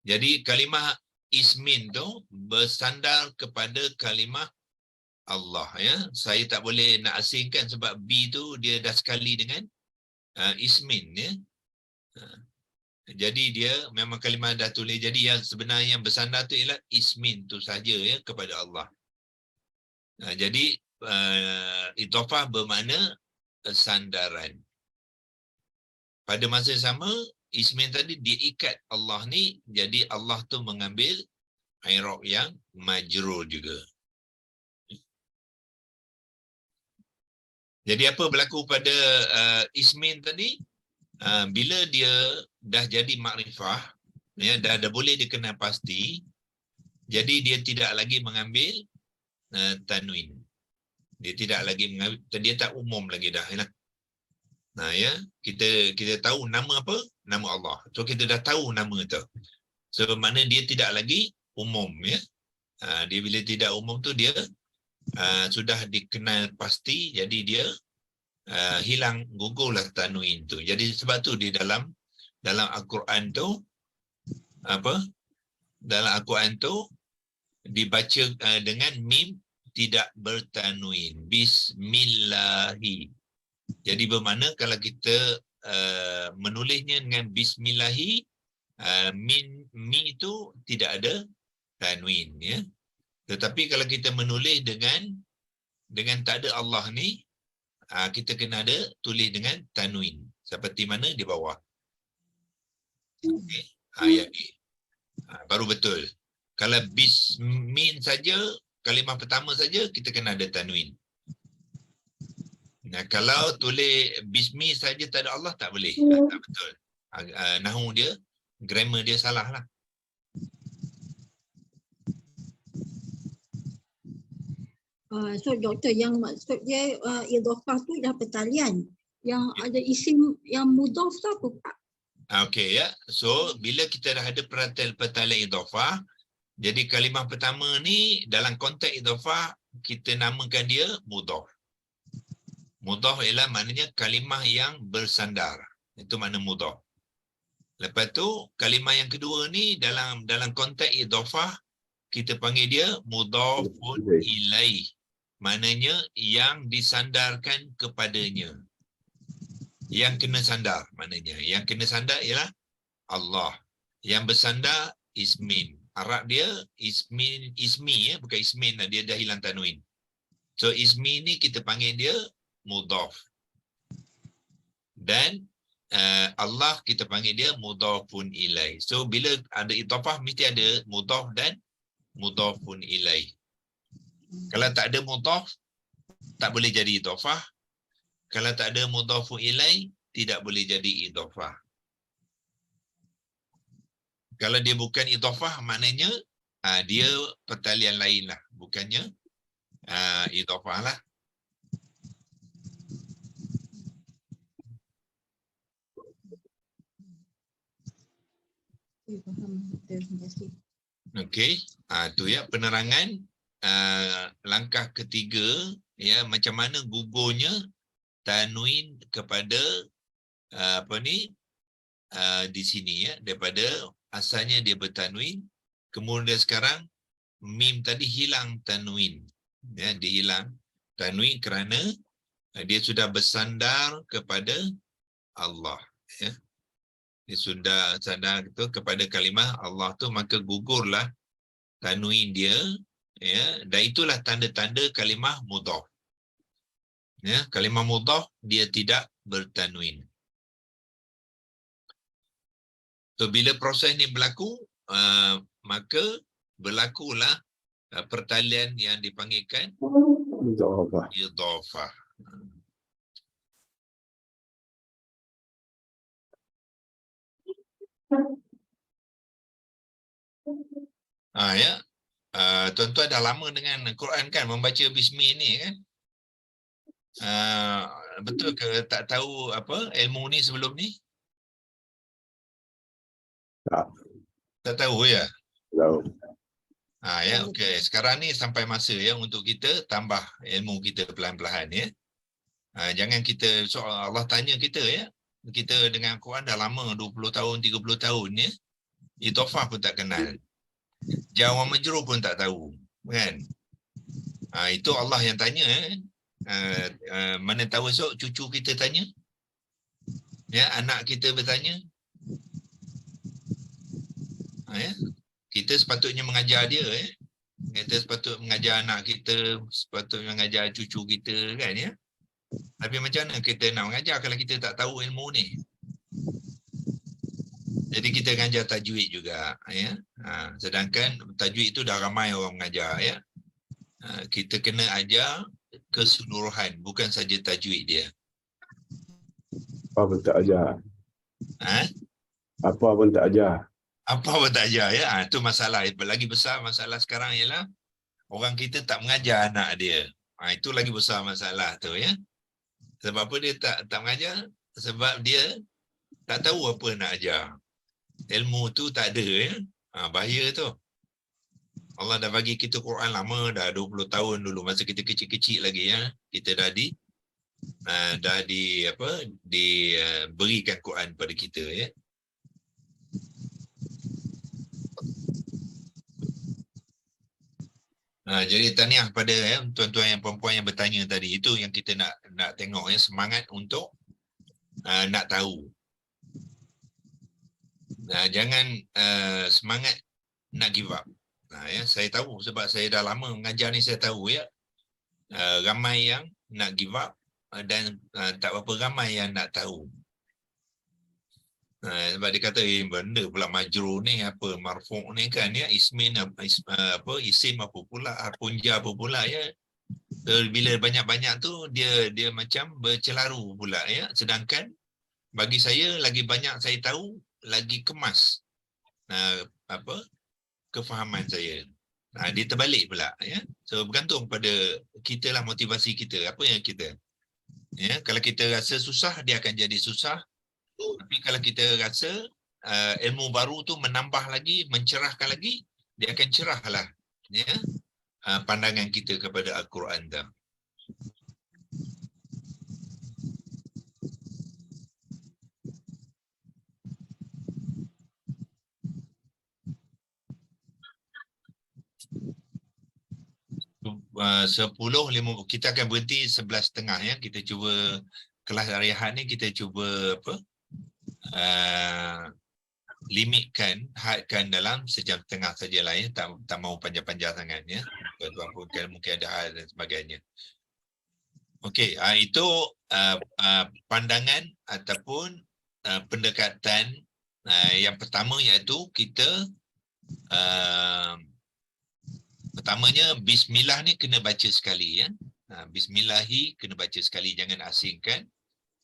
Jadi kalimah ismin tu bersandar kepada kalimah Allah, ya. Saya tak boleh nak asingkan sebab B tu dia dah sekali dengan ismin, ya. Jadi dia memang kalimah dah tulis. Jadi yang sebenarnya yang bersandar tu ialah ismin tu saja, ya, kepada Allah. Jadi idhafah bermakna sandaran. Pada masa sama ismin tadi dia ikat Allah ni, jadi Allah tu mengambil i'rab yang majrur juga. Jadi apa berlaku pada ismin tadi? Bila dia dah jadi makrifah, ya, dah boleh dikenal pasti, jadi dia tidak lagi mengambil tanwin. Dia tidak lagi mengambil, dia tak umum lagi dah, ya. Ya, kita tahu nama apa? Nama Allah. So kita dah tahu nama tu. So makna dia tidak lagi umum, ya. Dia bila tidak umum tu dia sudah dikenal pasti, jadi dia hilang, gugurlah tanwin tu. Jadi sebab tu di dalam Al-Quran tu dalam Al-Quran tu dibaca dengan mim tidak bertanwin, bismillahi. Jadi bermakna kalau kita menulisnya dengan bismillahi, mi itu tidak ada tanwin, ya. Tetapi kalau kita menulis dengan tak ada Allah ni, kita kena ada tulis dengan tanwin. Seperti mana di bawah. Okay. Ayat ni. Baru betul. Kalau bismin saja, kalimah pertama saja, kita kena ada tanwin. Nah, kalau tulis bismi saja tak ada Allah, tak boleh. Tak betul. Nahu dia, grammar dia salah lah. So doktor, yang maksud dia idhafah tu dah pertalian. Yang ada isim yang mudhaf tu apa Pak? Okey, ya. So bila kita dah ada pertalian idhafah, jadi kalimah pertama ni dalam konteks idhafah kita namakan dia mudhaf. Mudhaf ialah maknanya kalimah yang bersandar. Itu makna mudhaf. Lepas tu kalimah yang kedua ni dalam konteks idhafah kita panggil dia mudhafun ilaih. Maknanya yang disandarkan kepadanya. Yang kena sandar maknanya. Yang kena sandar ialah Allah. Yang bersandar ismin. Arab dia ismi, ya, bukan ismin lah. Dia dah hilang tanwin. So ismi ni kita panggil dia mudhaf. Dan Allah kita panggil dia mudhafun ilaih. So bila ada idhafah mesti ada mudhaf dan mudhafun ilaih. Kalau tak ada mudhaf, tak boleh jadi idhafah. Kalau tak ada mudhafun ilaih, tidak boleh jadi idhafah. Kalau dia bukan idhafah, maknanya dia pertalian lain lah. Bukannya idhafah lah. Okey, tu ya penerangan langkah ketiga, ya, macam mana gugurnya tanwin kepada di sini, ya, daripada asalnya dia bertanwin, kemudian sekarang mim tadi hilang tanwin, ya, dia hilang tanwin kerana dia sudah bersandar kepada Allah, ya. Di Sunda sana itu kepada kalimah Allah tu, maka gugurlah tanwin dia, ya, dan itulah tanda-tanda kalimah mudhaf. Ya, kalimah mudhaf dia tidak bertanwin. So bila proses ni berlaku, maka berlakulah pertalian yang dipanggilkan Idhafah. idhafah. Ya, tuan-tuan dah lama dengan Quran kan, membaca Bismi ni kan? Betul ke tak tahu apa ilmu ni sebelum ni? Tak. Tak tahu ya? Tahu. Ya, okey. Sekarang ni sampai masa ya untuk kita tambah ilmu kita perlahan-lahan ya. Jangan kita soal Allah tanya kita ya. Kita dengan Quran dah lama 20 tahun, 30 tahun ya. Idhafah pun tak kenal. Jar wa majrur pun tak tahu, kan? Itu Allah yang tanya mana tahu esok cucu kita tanya? Ya, anak kita bertanya. Ya. Kita sepatutnya mengajar dia ya. Kita sepatutnya mengajar anak kita, sepatutnya mengajar cucu kita kan ya. Tapi macam mana kita nak mengajar kalau kita tak tahu ilmu ni? Jadi kita mengajar tajwid juga ya. Sedangkan tajwid itu dah ramai orang mengajar ya. Kita kena ajar keseluruhan, bukan saja tajwid dia. Apa pun tak ajar. Apa pun tak ajar. Apa pun tak ajar ya. Itu masalah. Lagi besar masalah sekarang ialah orang kita tak mengajar anak dia. Itu lagi besar masalah tu ya. Sebab apa dia tak mengajar? Sebab dia tak tahu apa nak ajar. Ilmu tu tak ada ya. Bahaya tu. Allah dah bagi kita Quran lama, dah 20 tahun dulu masa kita kecil-kecil lagi ya. Kita dah diberikan Quran pada kita ya. Jadi tahniah pada tuan-tuan yang perempuan yang bertanya tadi. Itu yang kita nak tengok ya, semangat untuk nak tahu. Jangan semangat nak give up. Ya, saya tahu sebab saya dah lama mengajar ni, saya tahu ya. Ramai yang nak give up dan tak berapa ramai yang nak tahu. Sebab dia kata benda pula majrur ni apa, marfu' ni kan ya, isim apa pula, punja apa pula ya. So, bila banyak-banyak tu dia macam bercelaru pula ya. Sedangkan bagi saya lagi banyak saya tahu lagi kemas kefahaman saya. Dia terbalik pula ya. So bergantung pada kita lah, motivasi kita, apa yang kita ya. Kalau kita rasa susah, dia akan jadi susah. Tapi kalau kita rasa ilmu baru tu menambah lagi, mencerahkan lagi, dia akan cerahlah ya, pandangan kita kepada Al-Quran tu. Uh, 10.5 kita akan berhenti 11.30 ya. Kita cuba kelas harian ni kita cuba limitkan, hadkan dalam sejam setengah sajalah ya. Tak mau panjang-panjang sangat ya. Tuan-tuan pun mungkin ada hal dan sebagainya. Okey, itu pandangan ataupun pendekatan yang pertama, iaitu kita pertamanya bismillah ni kena baca sekali ya. Bismillahi kena baca sekali, jangan asingkan.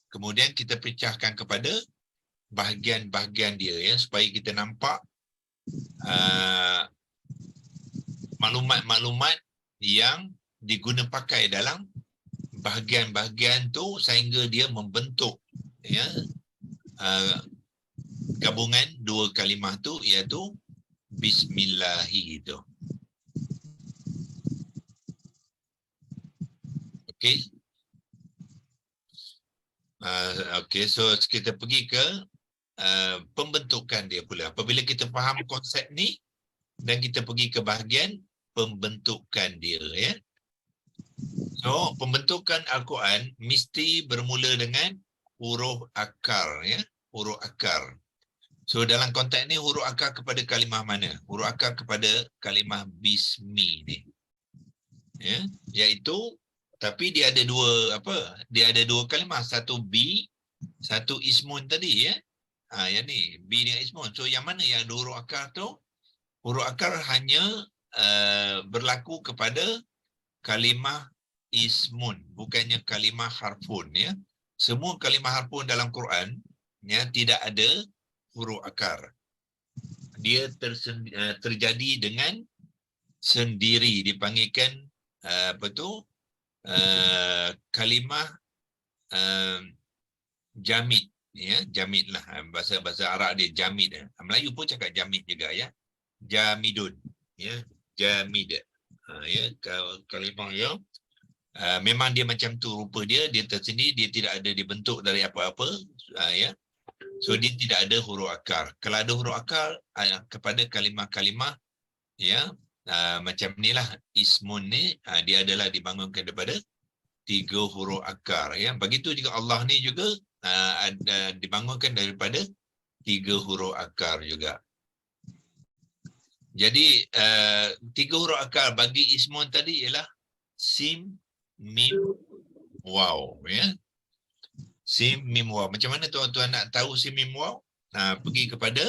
Kemudian kita pecahkan kepada bahagian-bahagian dia ya, supaya kita nampak maklumat-maklumat yang diguna pakai dalam bahagian-bahagian tu sehingga dia membentuk ya gabungan dua kalimah tu, iaitu bismillahi itu. Okey. Okey, so kita pergi ke pembentukan dia pula. Apabila kita faham konsep ni dan kita pergi ke bahagian pembentukan dia ya. So, pembentukan Al-Quran mesti bermula dengan huruf akar ya, huruf akar. So dalam konteks ni huruf akar kepada kalimah mana? Huruf akar kepada kalimah bismi ni. Ya, iaitu tapi dia ada dua Dia ada dua kalimah, satu bi, satu ismun tadi ya. Yang ni bi dengan ismun. So yang mana yang ada huruf akar tu? Huruf akar hanya berlaku kepada kalimah ismun, bukannya kalimah harfun ya. Semua kalimah harfun dalam Quran ya tidak ada huruf akar. Dia terjadi dengan sendiri, dipanggilkan kalimah jamid ya, jamid lah bahasa Arab dia jamid. Melayu pun cakap jamid juga ya. Jamidun ya, jamid. Ya, kalimah yang memang dia macam tu rupa dia tersendiri, dia tidak ada dibentuk dari apa-apa ya. So dia tidak ada huruf akar. Kalau ada huruf akar kepada kalimah-kalimah ya macam inilah ismun ni, dia adalah dibangunkan daripada 3 huruf akar ya. Begitu juga Allah ni juga dibangunkan daripada 3 huruf akar juga. Jadi 3 huruf akar bagi ismun tadi ialah sim, mim, waw ya. Sim, mim, waw. Macam mana tuan-tuan nak tahu sim, mim, waw? Pergi kepada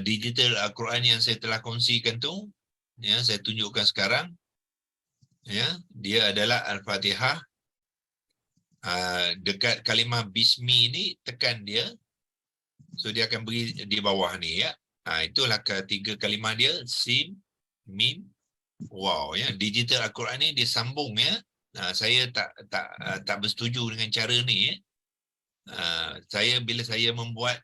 digital Al-Quran yang saya telah kongsikan tu. Ya, saya tunjukkan sekarang. Ya, dia adalah Al-Fatihah. Dekat kalimah bismi ni tekan dia. So dia akan beri di bawah ni ya. Itulah ketiga kalimah dia, sim, mim, waw ya. Digital Al-Quran ni dia sambung ya. Saya tak bersetuju dengan cara ni ya. Bila saya membuat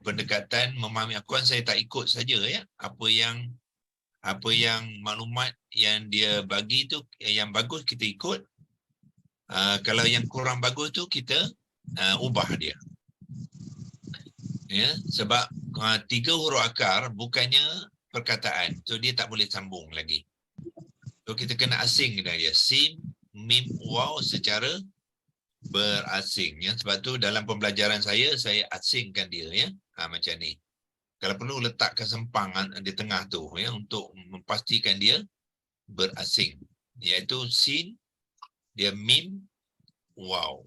pendekatan memahami Al-Quran, saya tak ikut saja ya. Apa yang maklumat yang dia bagi tu yang bagus kita ikut. Kalau yang kurang bagus tu kita ubah dia. Ya, sebab 3 huruf akar bukannya perkataan. So dia tak boleh sambung lagi. So kita kena asing dia. Sim, mim, waw secara berasing ya. Sebab tu dalam pembelajaran saya asingkan dia ya. Macam ni. Kalau perlu letakkan sempang di tengah tu ya untuk memastikan dia berasing. Iaitu sin, dia mim, waw.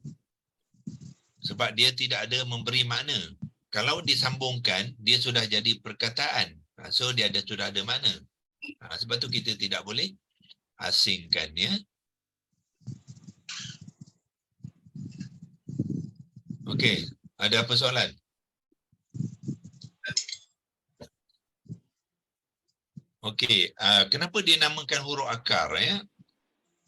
Sebab dia tidak ada memberi makna. Kalau disambungkan, dia sudah jadi perkataan. So dia sudah ada makna. Sebab tu kita tidak boleh asingkan ya. Okey, ada apa soalan? Okey, kenapa dia namakan huruf akar ya?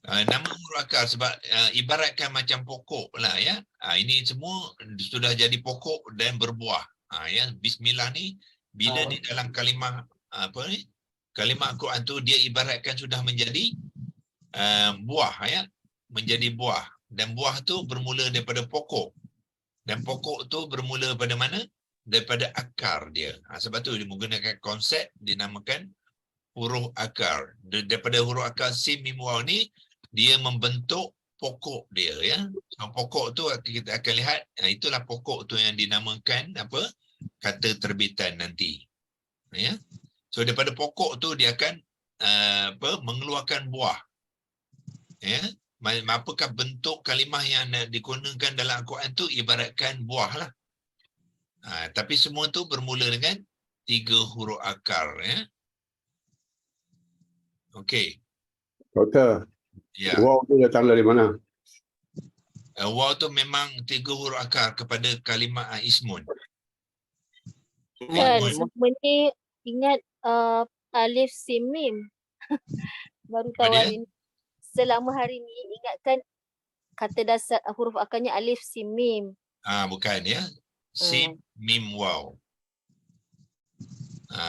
Nama huruf akar sebab ibaratkan macam pokok lah ya. Ini semua sudah jadi pokok dan berbuah. Ya, bismillah ni bila di dalam kalimah kalimah Al-Quran tu dia ibaratkan sudah menjadi buah ya, menjadi buah, dan buah tu bermula daripada pokok. Dan pokok tu bermula pada mana? Daripada akar dia. Sebab tu dia menggunakan konsep dinamakan huruf akar. Daripada huruf akar sim, mim, waw ni dia membentuk pokok dia ya. So, pokok tu kita akan lihat, itulah pokok tu yang dinamakan kata terbitan nanti. Ya. So daripada pokok tu dia akan mengeluarkan buah. Ya. Apakah bentuk kalimah yang digunakan dalam Al-Quran tu ibaratkan buah lah. Tapi semua tu bermula dengan 3 huruf akar ya. Okey. Doktor, Ya. waw tu datang dari mana? Waw tu memang 3 huruf akar kepada kalimah ismun. Kan, semua ni ingat alif sim mim. Baru tahu Apa dia? hari ni. Selama hari ni ingatkan kata dasar huruf akarnya alif sim mim. Bukan ya. Sim, mim, waw.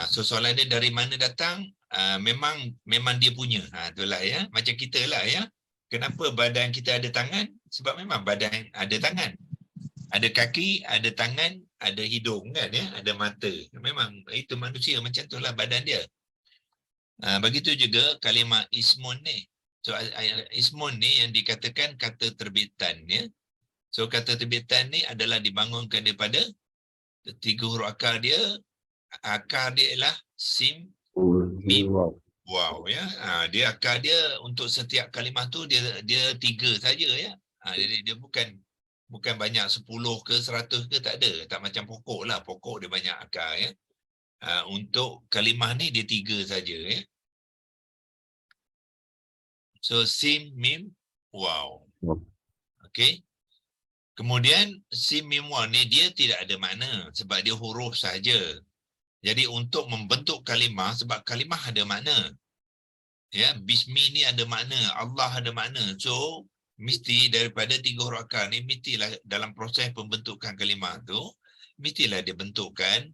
So soalan dia dari mana datang? Memang dia punya. Itulah ya. Macam kita lah ya. Kenapa badan kita ada tangan? Sebab memang badan ada tangan. Ada kaki, ada tangan, ada hidung kan ya, ada mata. Memang itu manusia, macam itulah badan dia. Begitu juga kalimah ismun ni. So ismun ni yang dikatakan kata terbitan ya. So kata terbitan ni adalah dibangunkan daripada Tiga huruf akar dia ialah sim, Mim. Wow. Wow, ya. Dia akar dia untuk setiap kalimah tu dia 3 saja, ya. Dia bukan banyak 10 ke 100 ke, tak ada. Tak macam pokok lah. Pokok dia banyak akar, ya. Untuk kalimah ni dia 3 saja, ya. So sim, mim, wow. Wow. Okey. Kemudian sim, mim, wow ni dia tidak ada makna sebab dia huruf saja. Jadi untuk membentuk kalimah, sebab kalimah ada makna. Ya, bismi ni ada makna, Allah ada makna. So mesti daripada 3 huruf akar ni, mestilah dalam proses pembentukan kalimah tu, mestilah dia bentukkan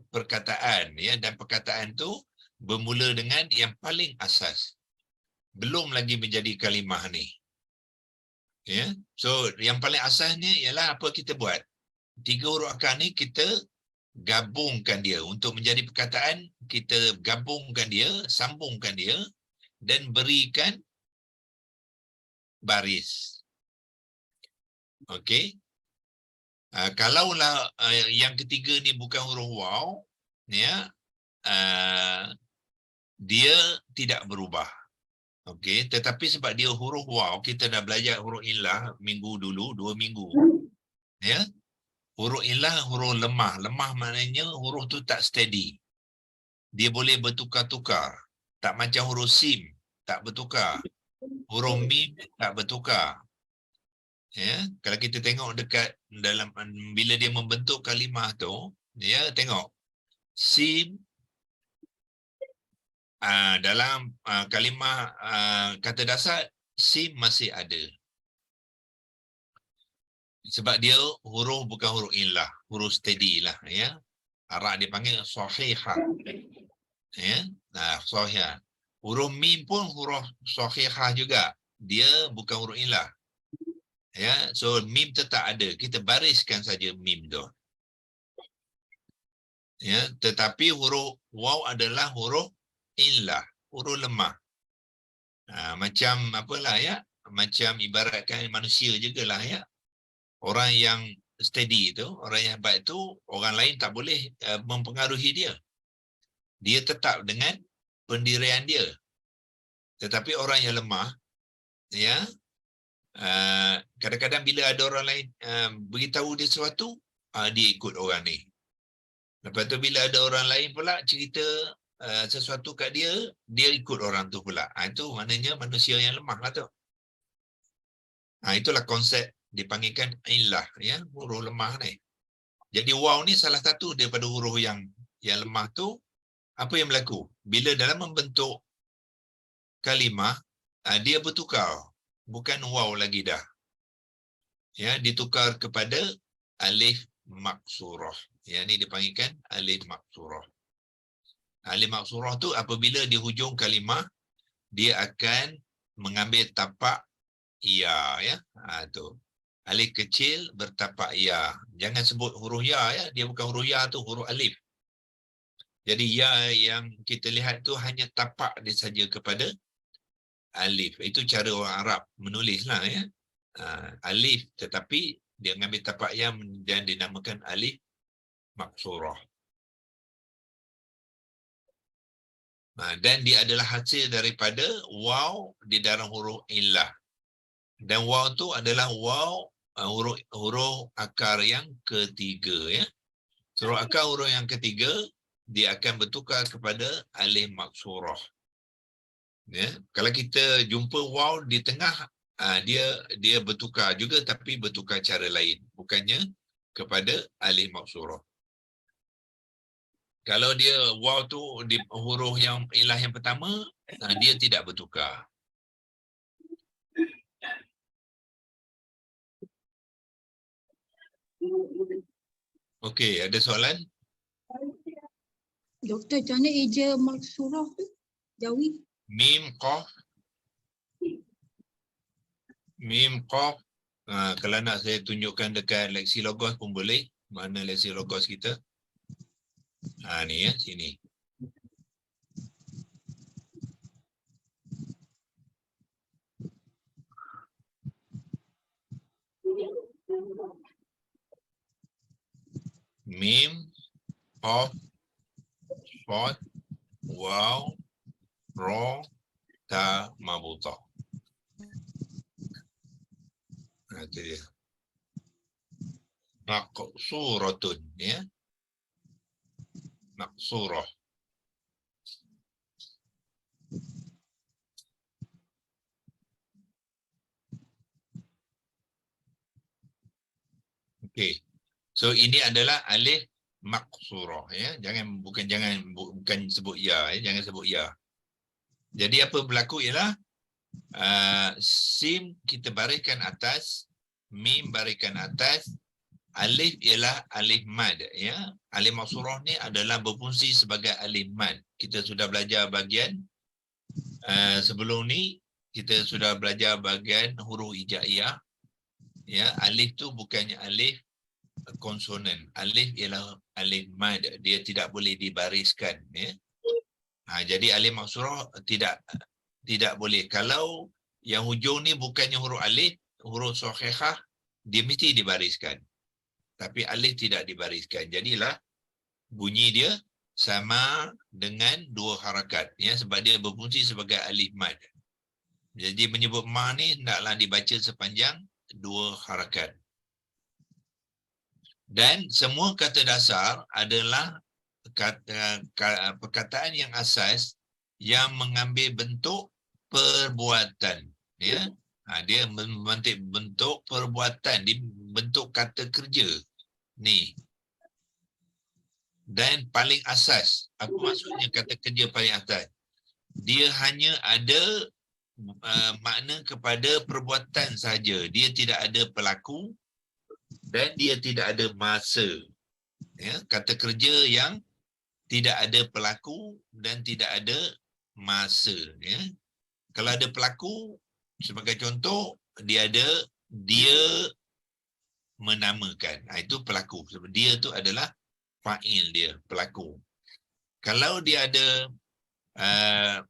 perkataan, ya, dan perkataan tu bermula dengan yang paling asas. Belum lagi menjadi kalimah ni. Ya. So yang paling asasnya ialah apa kita buat? 3 huruf akar ni kita gabungkan dia untuk menjadi perkataan, kita gabungkan dia, sambungkan dia dan berikan baris. Okey. Kalaulah yang ketiga ni bukan huruf waw, ya, dia tidak berubah. Okey, tetapi sebab dia huruf waw, kita dah belajar huruf illah minggu dulu, 2 minggu. Ya. Huruf illah huruf lemah. Lemah maknanya huruf tu tak steady. Dia boleh bertukar-tukar. Tak macam huruf sim, tak bertukar. Huruf mim tak bertukar. Ya, kalau kita tengok dekat dalam bila dia membentuk kalimah tu, ya, tengok. Sim dalam kalimah kata dasar sim masih ada. Sebab dia huruf bukan huruf illah, huruf steady lah, ya. Arab dia panggil sahihah. Ya, sahihah. Huruf mim pun huruf sahihah juga. Dia bukan huruf illah. Ya, so mim tetap ada. Kita bariskan saja mim tu. Ya, tetapi huruf waw adalah huruf illah, huruf lemah. Macam apalah, ya, macam ibaratkan manusia jugalah, ya. Orang yang steady tu, orang yang baik tu, orang lain tak boleh mempengaruhi dia. Dia tetap dengan pendirian dia. Tetapi orang yang lemah, ya, kadang-kadang bila ada orang lain beritahu dia sesuatu, dia ikut orang ni. Lepas tu bila ada orang lain pula cerita sesuatu kat dia, dia ikut orang tu pula. Itu maknanya manusia yang lemah lah tu. Itulah konsep dipanggilkan illah, ya, huruf lemah ni. Jadi waw ni salah satu daripada huruf yang lemah tu. Apa yang berlaku? Bila dalam membentuk kalimah, dia bertukar. Bukan waw lagi dah. Ya, ditukar kepada alif maksurah. Yang ni dipanggilkan alif maksurah. Alif maksurah tu apabila di hujung kalimah, dia akan mengambil tapak ya, ya. Tu. Alif kecil bertapak ya. Jangan sebut huruf ya, ya. Dia bukan huruf ya tu, huruf alif. Jadi ya yang kita lihat tu hanya tapak dia saja kepada alif. Itu cara orang Arab menulislah, ya. Alif tetapi dia mengambil tapak ya dan dinamakan alif maksurah. Dan dia adalah hasil daripada waw di dalam huruf illah. Dan waw tu adalah waw huruf akar yang ketiga, ya. Huruf akar huruf yang ketiga dia akan bertukar kepada alif maksurah. Ya, kalau kita jumpa waw di tengah, dia bertukar juga tapi bertukar cara lain, bukannya kepada alif maksurah. Kalau dia waw tu di huruf yang ilah yang pertama, dia tidak bertukar. Okey, ada soalan? Doktor, macam mana eja maksurah tu? Jawi? Mim qaf. Mim qaf. Kalau nak saya tunjukkan dekat Lexilogos pun boleh. Mana Lexilogos kita? Ni, ya, sini. mim, qaf, shad, waw, ra, ta, mabutah. Itu dia. Maqsuratun, ya. Maqsurah. Okey. So ini adalah alif maqsurah, ya. Bukan sebut ya, jangan sebut ya. Jadi apa berlaku ialah sim kita bariskan atas, mim bariskan atas, alif ialah alif mad, ya. Alif maqsurah ni adalah berfungsi sebagai alif mad. Kita sudah belajar bahagian sebelum ni, kita sudah belajar bahagian huruf hijaiyah. Ya, alif tu bukannya alif konsonan. Alif ialah alif mad, dia tidak boleh dibariskan, ya. Jadi alif maqsurah tidak boleh. Kalau yang hujung ni bukannya huruf alif, huruf sahihah, dia mesti dibariskan. Tapi alif tidak dibariskan. Jadilah bunyi dia sama dengan dua harakat, ya, sebab dia berfungsi sebagai alif mad. Jadi menyebut ma ni hendaklah dibaca sepanjang dua harakat. Dan semua kata dasar adalah perkataan yang asas yang mengambil bentuk perbuatan, ya. Dia membentuk bentuk perbuatan, di bentuk kata kerja ni. Dan paling asas, apa maksudnya kata kerja paling asas? Dia hanya ada makna kepada perbuatan saja. Dia tidak ada pelaku dan dia tidak ada masa. Ya, kata kerja yang tidak ada pelaku dan tidak ada masa, ya. Kalau ada pelaku, sebagai contoh, dia menamakan. Itu pelaku. Sebab dia tu adalah fa'il dia, pelaku. Kalau dia ada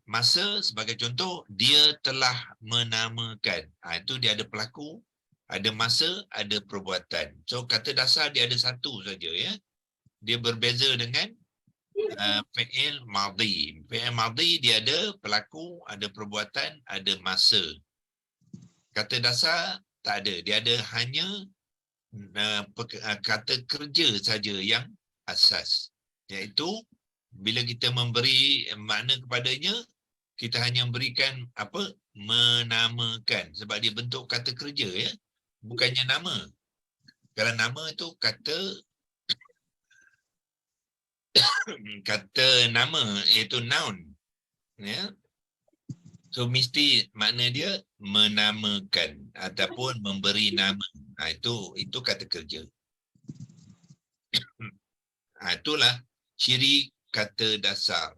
masa, sebagai contoh, dia telah menamakan. Itu dia ada pelaku, ada masa, ada perbuatan. So kata dasar dia ada satu saja, ya. Dia berbeza dengan fi'il madhi. Fi'il madhi dia ada pelaku, ada perbuatan, ada masa. Kata dasar tak ada. Dia ada hanya kata kerja saja yang asas. Iaitu bila kita memberi makna kepadanya, kita hanya memberikan apa? Menamakan. Sebab dia bentuk kata kerja, ya. Bukannya nama. Kalau nama itu kata nama, iaitu noun, ya. So mesti makna dia menamakan ataupun memberi nama. Itu kata kerja. Itulah ciri kata dasar.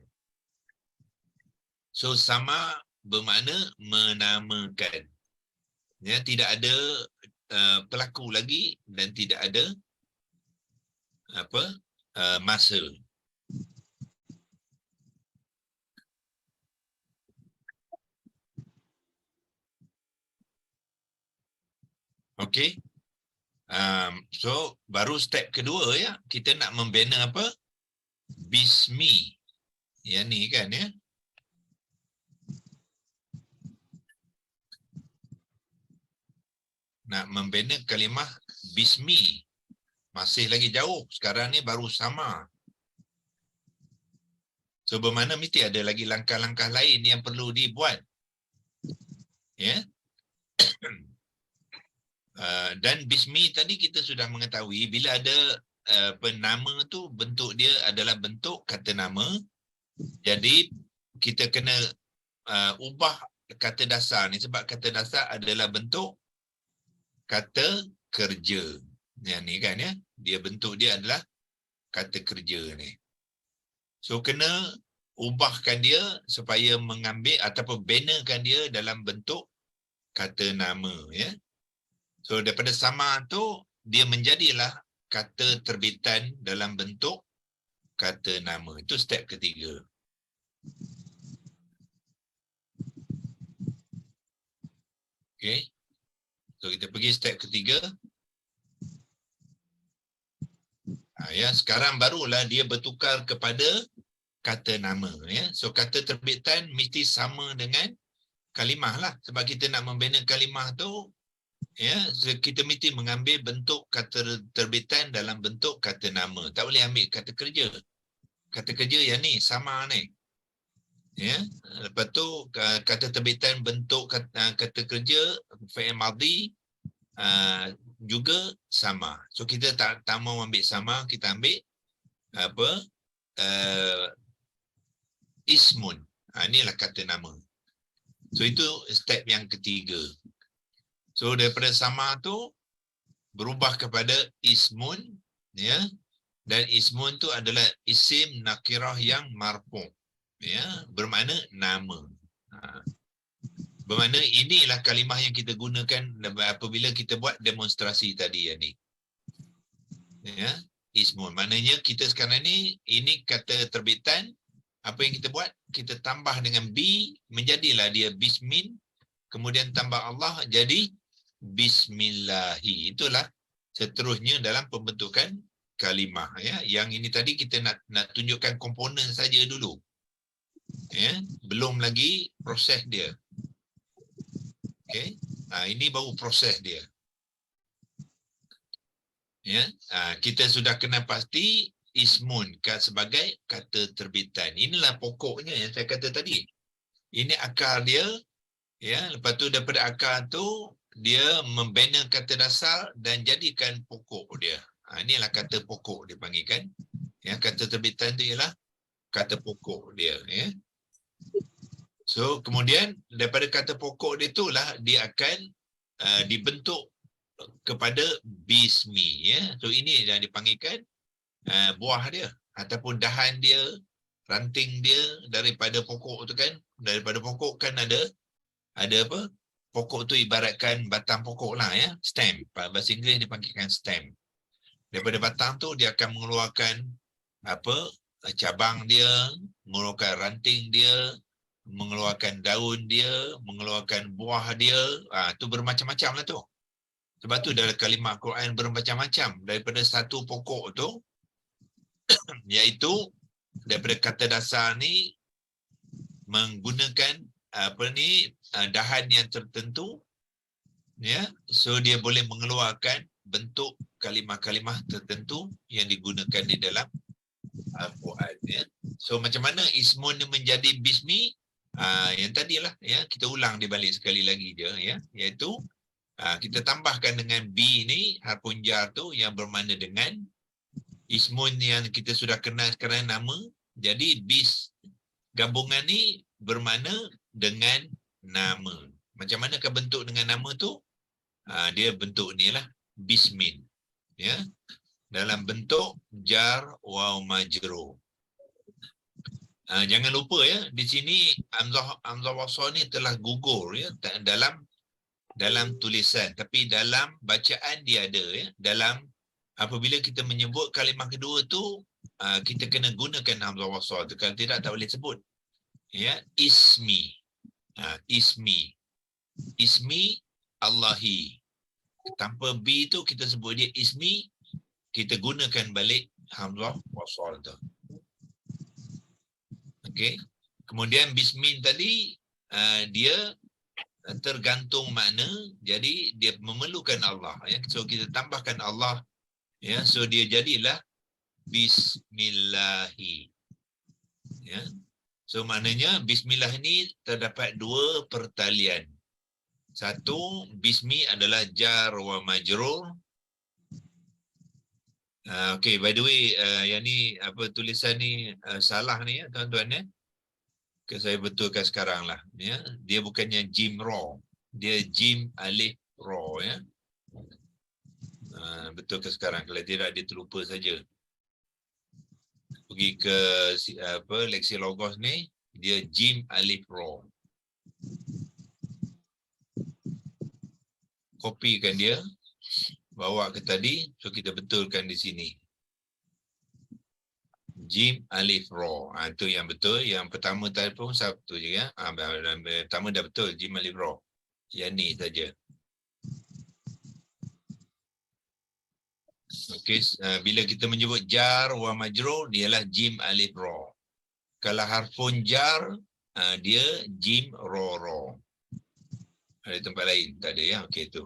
So sama bermakna menamakan. Ya, tidak ada pelaku lagi dan tidak ada masa. Okey. So baru step kedua, ya. Kita nak membina apa? Bismi. Yang ni kan, ya. Nak membina kalimah bismi. Masih lagi jauh. Sekarang ni baru sama. So bermakna mesti ada lagi langkah-langkah lain yang perlu dibuat. Ya. Dan bismi tadi kita sudah mengetahui bila ada penama tu bentuk dia adalah bentuk kata nama. Jadi kita kena ubah kata dasar ni sebab kata dasar adalah bentuk kata kerja. Yang ni kan, ya. Dia bentuk dia adalah kata kerja ni. So kena ubahkan dia supaya mengambil ataupun benakan dia dalam bentuk kata nama, ya. So daripada sama tu dia menjadilah kata terbitan dalam bentuk kata nama. Itu step ketiga. Okey. So kita pergi step ketiga. Ya, sekarang barulah dia bertukar kepada kata nama. Ya. So kata terbitan mesti sama dengan kalimah lah. Sebab kita nak membina kalimah tu, ya, kita mesti mengambil bentuk kata terbitan dalam bentuk kata nama. Tak boleh ambil kata kerja. Kata kerja yang ni sama ni. Ya, lepas tu kata terbitan bentuk kata kerja fi'il madhi juga sama. So kita tak mau ambil sama, kita ambil apa? Ismun. Inilah kata nama. So itu step yang ketiga. So daripada sama tu berubah kepada ismun, ya. Dan ismun tu adalah isim nakirah yang marfu', ya, bermakna nama. Bermakna inilah kalimah yang kita gunakan apabila kita buat demonstrasi tadi ya ni. Ya, ismun. Maknanya kita sekarang ni ini kata terbitan, apa yang kita buat? Kita tambah dengan bi, menjadilah dia bismin, kemudian tambah Allah jadi bismillahi. Itulah seterusnya dalam pembentukan kalimah, ya. Yang ini tadi kita nak tunjukkan komponen saja dulu. Ya, belum lagi proses dia. Okey. Ini baru proses dia. Ya, kita sudah kenal pasti ismun sebagai kata terbitan. Inilah pokoknya yang saya kata tadi. Ini akar dia, ya. Lepas tu daripada akar tu dia membina kata dasar dan jadikan pokok dia. Inilah kata pokok dipanggilkan. Ya, kata terbitan tu ialah kata pokok dia, ya. So kemudian daripada kata pokok dia itulah dia akan dibentuk kepada bismi, ya. So ini yang dipanggilkan buah dia ataupun dahan dia, ranting dia daripada pokok tu kan. Daripada pokok kan ada apa? Pokok tu ibaratkan batang pokok lah, ya, stem. Bahasa Inggeris dipanggilkan stem. Daripada batang tu dia akan mengeluarkan apa? Cabang dia, mengeluarkan ranting dia, mengeluarkan daun dia, mengeluarkan buah dia. Tu bermacam-macam lah tu. Sebab tu dalam kalimah Quran bermacam-macam. Daripada satu pokok tu, iaitu daripada kata dasar ni menggunakan dahan yang tertentu, ya. So dia boleh mengeluarkan bentuk kalimah-kalimah tertentu yang digunakan di dalam Al-Quran, ya. So macam mana ismun ni menjadi bismi? Yang tadilah, ya, kita ulang di balik sekali lagi je, ya, iaitu kita tambahkan dengan bi ni harfun jar tu yang bermakna dengan, ismun yang kita sudah kenal sekarang nama, jadi bis gabungan ni bermakna dengan nama. Macam manakah bentuk dengan nama tu? Dia bentuk ni lah bismin, ya, dalam bentuk jar wa majrur. Jangan lupa, ya, di sini hamzah wasal ni telah gugur, ya, dalam tulisan, tapi dalam bacaan dia ada, ya. Dalam apabila kita menyebut kalimah kedua tu, kita kena gunakan hamzah wasal tu. Kalau tidak tak boleh sebut, ya. Ismi, ismi Allahi. Tanpa bi tu kita sebut dia ismi, kita gunakan balik hamzah wasal tu. Okey. Kemudian bismin tadi dia tergantung makna, jadi dia memerlukan Allah, ya. So kita tambahkan Allah, ya. So dia jadilah bismillahi, ya. So maknanya bismillah ni terdapat dua pertalian. Satu, bismi adalah jar wa majrur. Okay, by the way, yang ni apa tulisan ni salah ni, ya, tuan-tuan, ya. Saya betulkan sekarang lah, ya. Dia bukannya jim ra, dia jim alif ra, ya. Betulkan sekarang, kalau tidak dia terlupa saja. Pergi ke leksi logos ni, dia jim alif ra. Kopikan dia, bawa ke tadi, so kita betulkan di sini. Jim alif ra. Itu yang betul. Yang pertama tadi pun satu je, ya. Pertama dah betul, jim alif ra. Yang ni saja. Okey, bila kita menyebut jar wa majrur, dialah jim alif ra. Kalau harfun jar, dia jim ra. Ada tempat lain? Tak ada ya? Okey tu.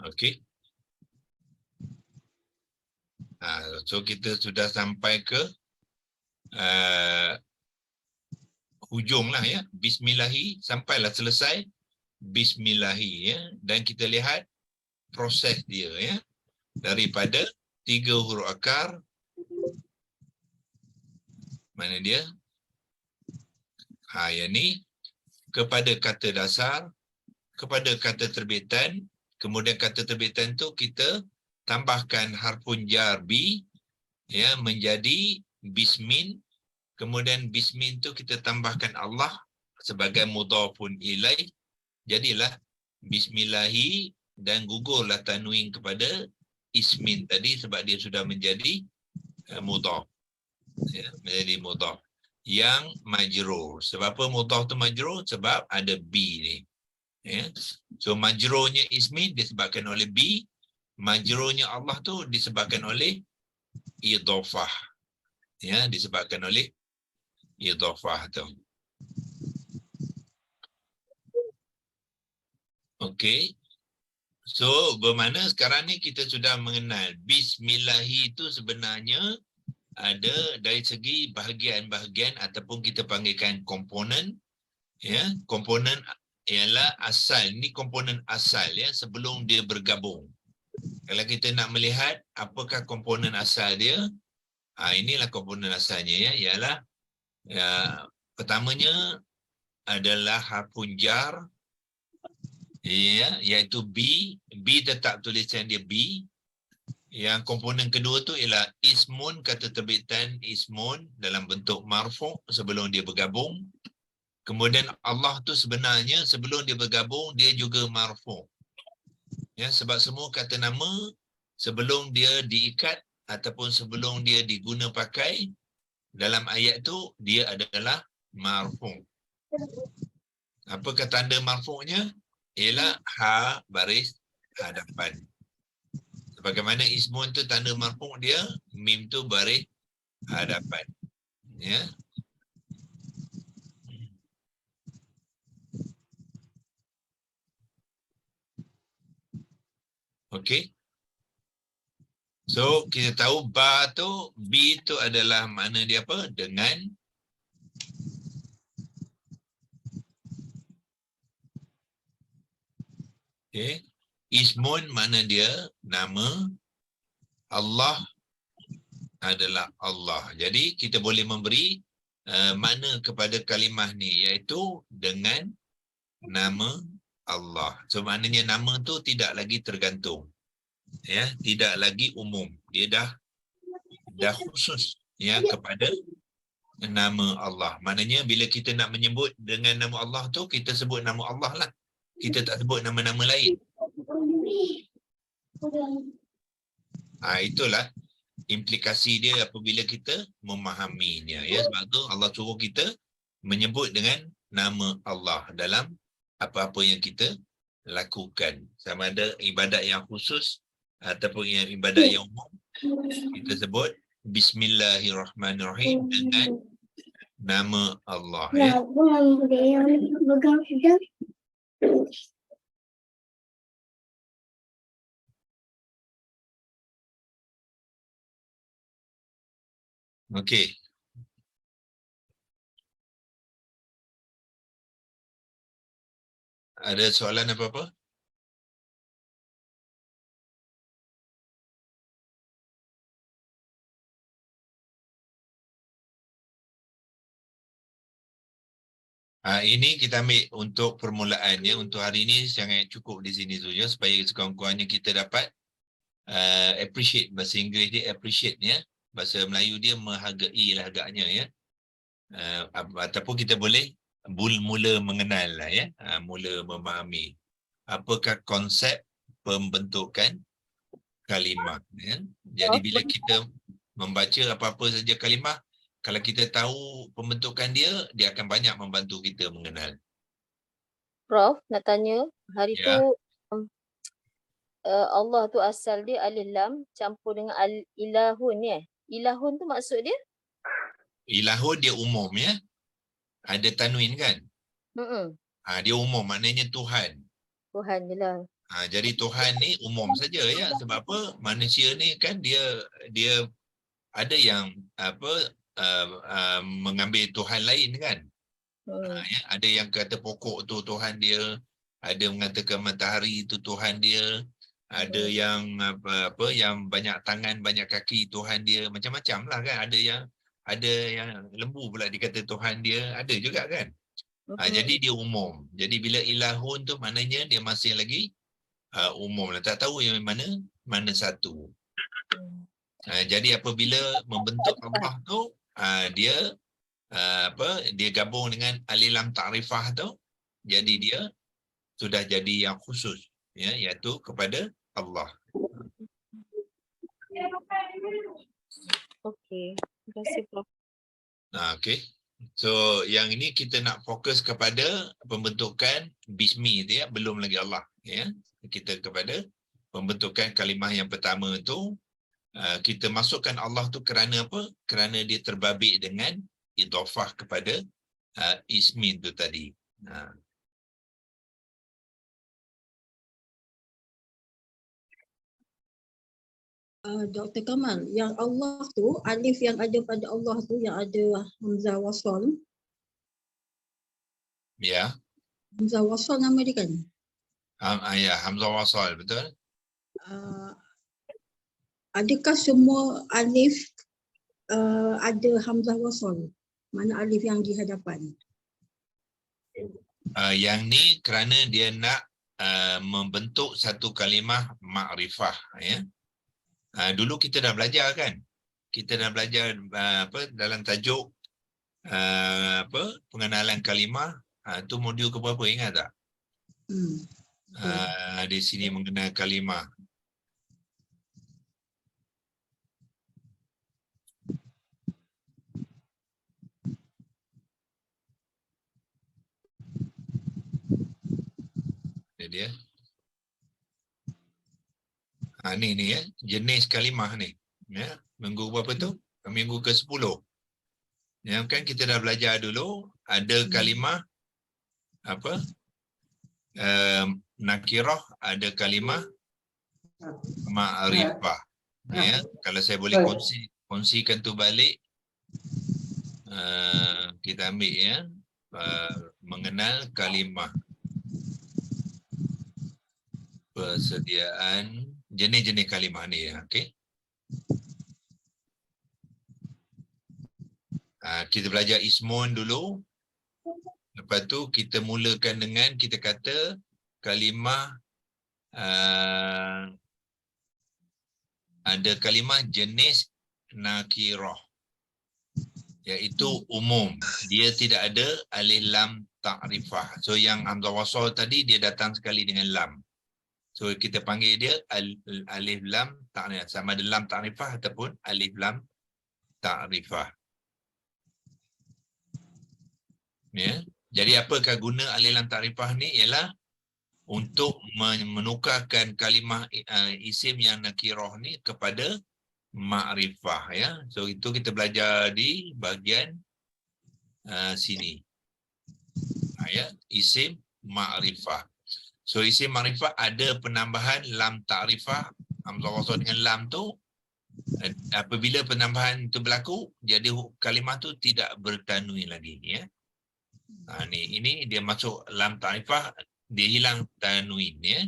Okey. So kita sudah sampai ke hujung lah ya. Bismillahi, sampailah selesai. Bismillahi ya. Dan kita lihat proses dia ya. Daripada 3 huruf akar. Mana dia? Yang ni. Kepada kata dasar. Kepada kata terbitan. Kemudian kata terbitan tu kita tambahkan harfun jar bi ya menjadi bismin. Kemudian bismin tu kita tambahkan Allah sebagai mudhafun ilaih. Jadilah bismillahi dan gugurlah tanwin kepada ismin tadi sebab dia sudah menjadi mudhaf. Ya, menjadi mudhaf yang majrur. Sebab apa mudhaf tu majrur? Sebab ada bi ni. Ya. So majrurnya ismin disebabkan oleh bi. Majrurnya Allah tu disebabkan oleh idhafah. Ya, disebabkan oleh idhafah tu. Okey. So bermakna sekarang ni kita sudah mengenal bismillahi itu sebenarnya ada dari segi bahagian-bahagian ataupun kita panggilkan komponen. Ya, komponen ialah asal. Ini komponen asal ya sebelum dia bergabung. Kalau kita nak melihat apakah komponen asal dia, inilah komponen asalnya ya, ialah pertamanya adalah harfun jar ya, iaitu B. B tetap tulisan dia B. Yang komponen kedua tu ialah ismun, kata terbitan ismun dalam bentuk marfu' sebelum dia bergabung. Kemudian Allah tu sebenarnya sebelum dia bergabung dia juga marfu'. Ya, sebab semua kata nama sebelum dia diikat ataupun sebelum dia diguna pakai dalam ayat tu dia adalah marfu'. Apakah tanda marfu'nya? Ialah ha baris hadapan. Sebagaimana ismun tu tanda marfu' dia, mim tu baris hadapan. Ya. Okey. So kita tahu ba tu, B tu adalah makna dia apa? Dengan. Okey. Ismun makna dia nama. Allah adalah Allah. Jadi kita boleh memberi makna kepada kalimah ni iaitu dengan nama Allah. So maknanya nama tu tidak lagi tergantung. Ya, tidak lagi umum. Dia dah khusus ya kepada nama Allah. Maknanya bila kita nak menyebut dengan nama Allah tu kita sebut nama Allah lah. Kita tak sebut nama-nama lain. Itulah implikasi dia apabila kita memahaminya ya. Sebab tu Allah suruh kita menyebut dengan nama Allah dalam apa-apa yang kita lakukan. Sama ada ibadat yang khusus ataupun yang ibadat yang umum, kita sebut Bismillahirrahmanirrahim dengan nama Allah ya. Okey. Ada soalan apa-apa? Ini kita ambil untuk permulaannya. Untuk hari ini sangat cukup di sini saja supaya sekurang-kurangnya kita dapat appreciate. Bahasa Inggeris dia appreciate ya. Bahasa Melayu dia menghargai lah agaknya ya. Ataupun kita boleh mula mengenal lah ya. Mula memahami. apakah konsep pembentukan kalimah, ya. Jadi bila kita membaca apa-apa saja kalimah, kalau kita tahu pembentukan dia, dia akan banyak membantu kita mengenal. Prof, nak tanya, hari Ya. tu Allah tu asal dia alif lam campur dengan ilahun ni Ilahun tu maksud dia? Ilahun dia umum, ya. Ada tanwin kan? Dia umum, maknanya Tuhan. Tuhan je lah. Jadi Tuhan ni umum saja, ya. Sebab apa? Manusia ni kan dia ada yang mengambil Tuhan lain kan. Ya, ada yang kata pokok tu Tuhan dia, ada mengatakan matahari itu Tuhan dia, ada yang yang banyak tangan banyak kaki Tuhan dia, macam-macam lah kan. Ada yang lembu pula dikata Tuhan dia, ada juga kan. Jadi dia umum. Jadi bila ilahun tu maknanya dia masih lagi umum lah, tak tahu yang mana satu. Jadi apabila membentuk Allah tu dia dia gabung dengan alif lam ta'rifah tu, jadi dia sudah jadi yang khusus, ya, iaitu kepada Allah. Okey, terima kasih Prof. Okey. So yang ini kita nak fokus kepada pembentukan bismi tu, ya, belum lagi Allah, ya. Kita kepada pembentukan kalimah yang pertama tu, kita masukkan Allah tu kerana apa? Kerana dia terbabit dengan idhafah kepada ismin tu tadi. Dr. Kamal, yang Allah tu, alif yang ada pada Allah tu yang ada hamzah wasal. Ya. Hamzah wasal nama dia kan? Ya, hamzah wasal, betul. Adakah semua alif ada hamzah wasal? Mana alif yang di hadapan? Yang ni kerana dia nak membentuk satu kalimah ma'rifah, ya. Dulu kita dah belajar kan? Kita dah belajar dalam tajuk pengenalan kalimah, tu modul ke berapa, ingat tak? Di sini mengenal kalimah. Dia ni ya, jenis kalimah ni, ya. Minggu berapa tu? Minggu ke-10. Ya kan, kita dah belajar dulu ada kalimah nakirah, ada kalimah ma'rifah, ya. Kalau saya boleh kongsikan tu balik, kita ambil, ya, mengenal kalimah, persediaan jenis-jenis kalimah ni, ya. Okey. Kita belajar ismun dulu. Lepas tu kita mulakan dengan kita kata kalimah ada kalimah jenis nakirah, iaitu umum. Dia tidak ada alif lam ta'rifah. So yang hamzah wasal tadi dia datang sekali dengan lam. So kita panggil dia alif lam ta'rifah, sama ada lam ta'rifah ataupun alif lam ta'rifah. Ya. Jadi apakah guna alif lam ta'rifah ni? Ialah untuk menukarkan kalimah isim yang nakirah ni kepada ma'rifah, ya. So itu kita belajar di bahagian sini. Ya, isim ma'rifah. So isim ma'rifah ada penambahan lam ta'rifah, hamzah wasal dengan lam tu. Apabila penambahan itu berlaku, jadi kalimah tu tidak bertanwin lagi, ya. Ini dia masuk lam ta'rifah, dia hilang tanwin, ya.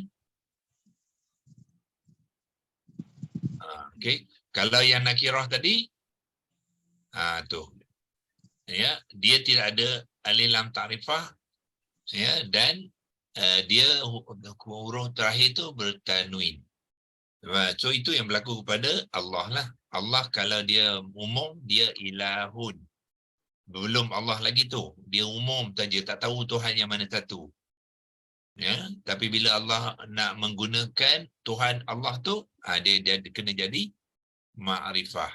Okey. Kalau yang nakirah tadi, tu, ya, dia tidak ada alif lam ta'rifah, ya, dan dia huruf terakhir tu bertanwin. So itu yang berlaku kepada Allah lah. Allah kalau dia umum, dia ilahun. Belum Allah lagi tu, dia umum saja, tak tahu Tuhan yang mana satu. Ya, tapi bila Allah nak menggunakan Tuhan Allah tu, dia kena jadi ma'rifah.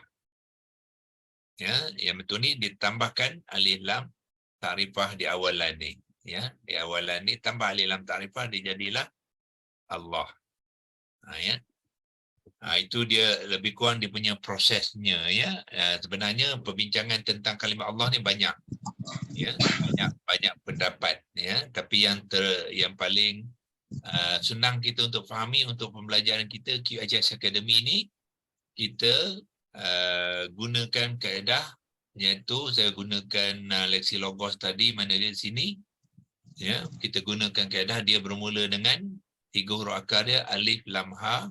Ya, yang betul ni ditambahkan alif lam ta'rifah di awalan ni. Ya, di awalan ni tambah alif lam ta'rifah, dia jadilah Allah. Ya. Itu dia lebih kurang dia punya prosesnya, ya. Sebenarnya perbincangan tentang kalimah Allah ni banyak. Ya, banyak pendapat, ya. Tapi yang paling senang kita untuk fahami untuk pembelajaran kita QHS Academy ni, kita gunakan kaedah, iaitu saya gunakan leksi logos tadi, mana dia di sini, ya. Kita gunakan kaedah, dia bermula dengan 3 huruf akar dia, alif lam ha.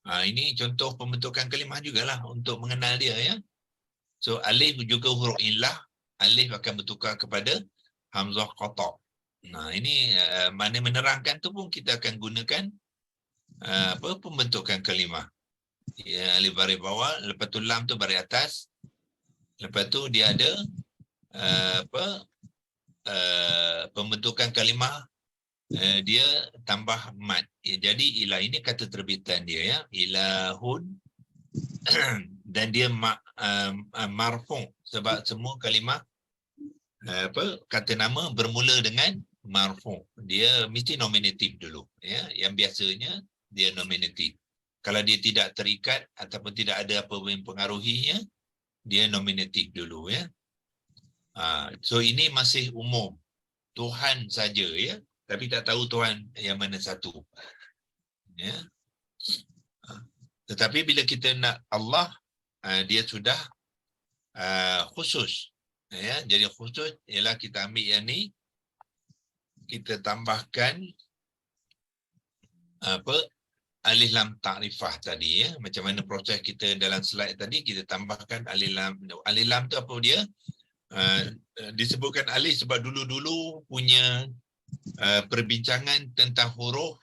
Ini contoh pembentukan kalimah jugalah untuk mengenal dia, ya. So alif juga huruf illah, alif akan bertukar kepada hamzah qata'. Ini mana menerangkan tu pun kita akan gunakan pembentukan kalimah. Ya, alif baris bawah, lepas tu lam tu baris atas. Lepas tu dia ada pembentukan kalimah, dia tambah mat. Jadi ilah ini kata terbitan dia, ya. Ilahun dan dia marfu', sebab semua kalimah kata nama bermula dengan marfu'. Dia mesti nominatif dulu, ya. Yang biasanya dia nominatif. Kalau dia tidak terikat ataupun tidak ada apa yang mempengaruhinya, dia nominatif dulu, ya. So ini masih umum, Tuhan saja, ya. Tapi tak tahu Tuhan yang mana satu, ya. Tetapi bila kita nak Allah, dia sudah khusus, ya. Jadi khusus ialah kita ambil yang ni, kita tambahkan alif lam ta'rifah tadi, ya. Macam mana proses kita dalam slide tadi, kita tambahkan alif lam. Alif lam tu apa dia? Disebutkan alif sebab dulu-dulu punya perbincangan tentang huruf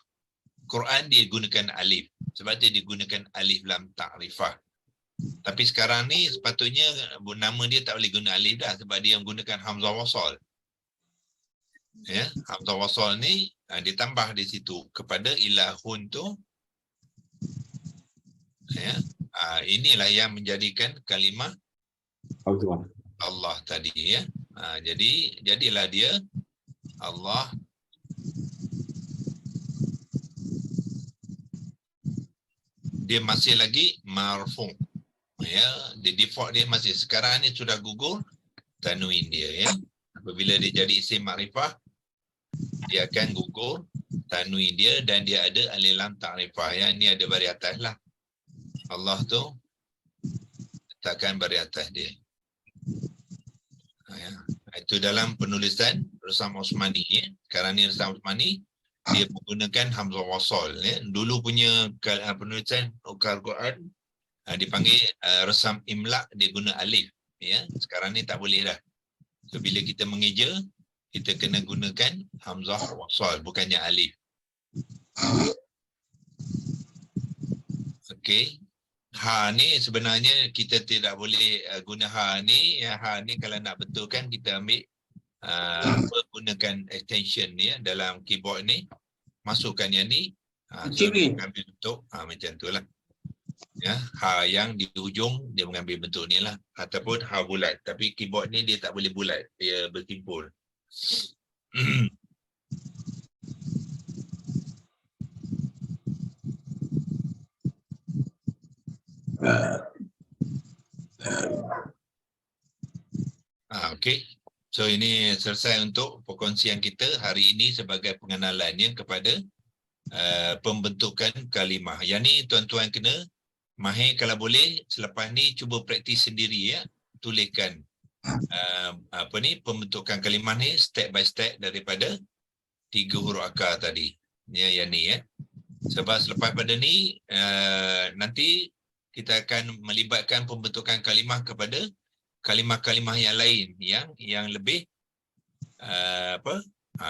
Quran, dia gunakan alif. Sebab dia digunakan alif lam ta'rifah. Tapi sekarang ni sepatutnya nama dia tak boleh guna alif dah, sebab dia menggunakan hamzah wasal. Ya, hamzah wasal ni ditambah di situ kepada ilahun tu. Ya, inilah yang menjadikan kalimah Allah tadi, ya. Jadilah dia Allah. Dia masih lagi marfu', ya. Di default dia masih, sekarang ni sudah gugur tanwin dia, ya. Apabila dia jadi isim makrifah, dia akan gugur tanwin dia dan dia ada alif lam ta'rifah, ya. Ini ada baris atas lah. Allah tu letakkan baris atas dia. Ya. Itu dalam penulisan Rusam Osmani, ya. Sekarang ni Rusam Osmani dia menggunakan hamzah wasal, ya. Dulu punya penulisan Al-Quran dipanggil Rusam Imla', dia guna alif, ya. Sekarang ni tak boleh dah. So bila kita mengeja, kita kena gunakan hamzah wasal, bukannya alif. Okey. Ha ni sebenarnya kita tidak boleh guna ha ni. Ha ni kalau nak betulkan kita ambil gunakan extension ni, ya, dalam keyboard ni. Masukkan yang ni. So dia mengambil bentuk macam tu lah. Ya, ha yang di hujung dia mengambil bentuk ni lah. Ataupun ha bulat. Tapi keyboard ni dia tak boleh bulat. Dia bertimpul. Okey. So ini selesai untuk perkongsian kita hari ini sebagai pengenalannya kepada pembentukan kalimah. Yang ni tuan-tuan kena mahir kalau boleh, selepas ni cuba praktis sendiri, ya. Tuliskan pembentukan kalimah ni step by step daripada 3 huruf akar tadi. Ya, yang ni, ya. Sebab selepas pada ni nanti kita akan melibatkan pembentukan kalimah kepada kalimah-kalimah yang lain yang lebih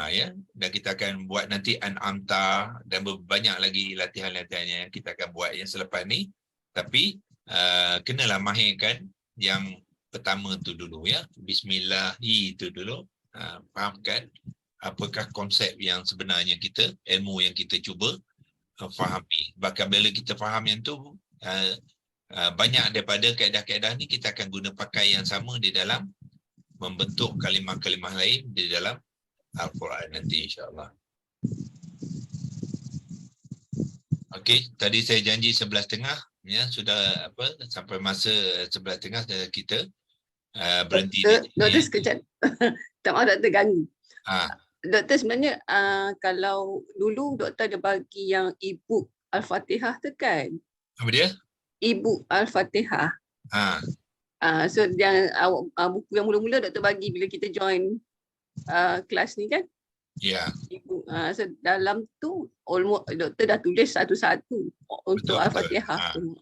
ya, dan kita akan buat nanti an'amta dan banyak lagi latihan-latihannya yang kita akan buat yang selepas ni. Tapi kenalah mahirkan yang pertama tu dulu, ya. Bismillahi tu dulu. Fahamkan apakah konsep yang sebenarnya kita, ilmu yang kita cuba fahami. Bahkan bila kita faham yang tu, banyak daripada kaedah-kaedah ni kita akan guna pakai yang sama di dalam membentuk kalimah-kalimah lain di dalam Al-Quran nanti, insya-Allah. Okey, tadi saya janji 11.30 ya, sudah sampai masa 11.30 kita berhenti di sini. Doktor sekejap. Tak maaf doktor ganggu. Ah, Doktor sebenarnya kalau dulu doktor ada bagi yang e-book Al-Fatihah tu kan? apa dia? E-book Al-Fatihah. Ah, So yang buku yang mula-mula doktor bagi bila kita join kelas ni kan? ya, E-book. So dalam tu almost doktor dah tulis satu-satu untuk betul. Al-Fatihah tu.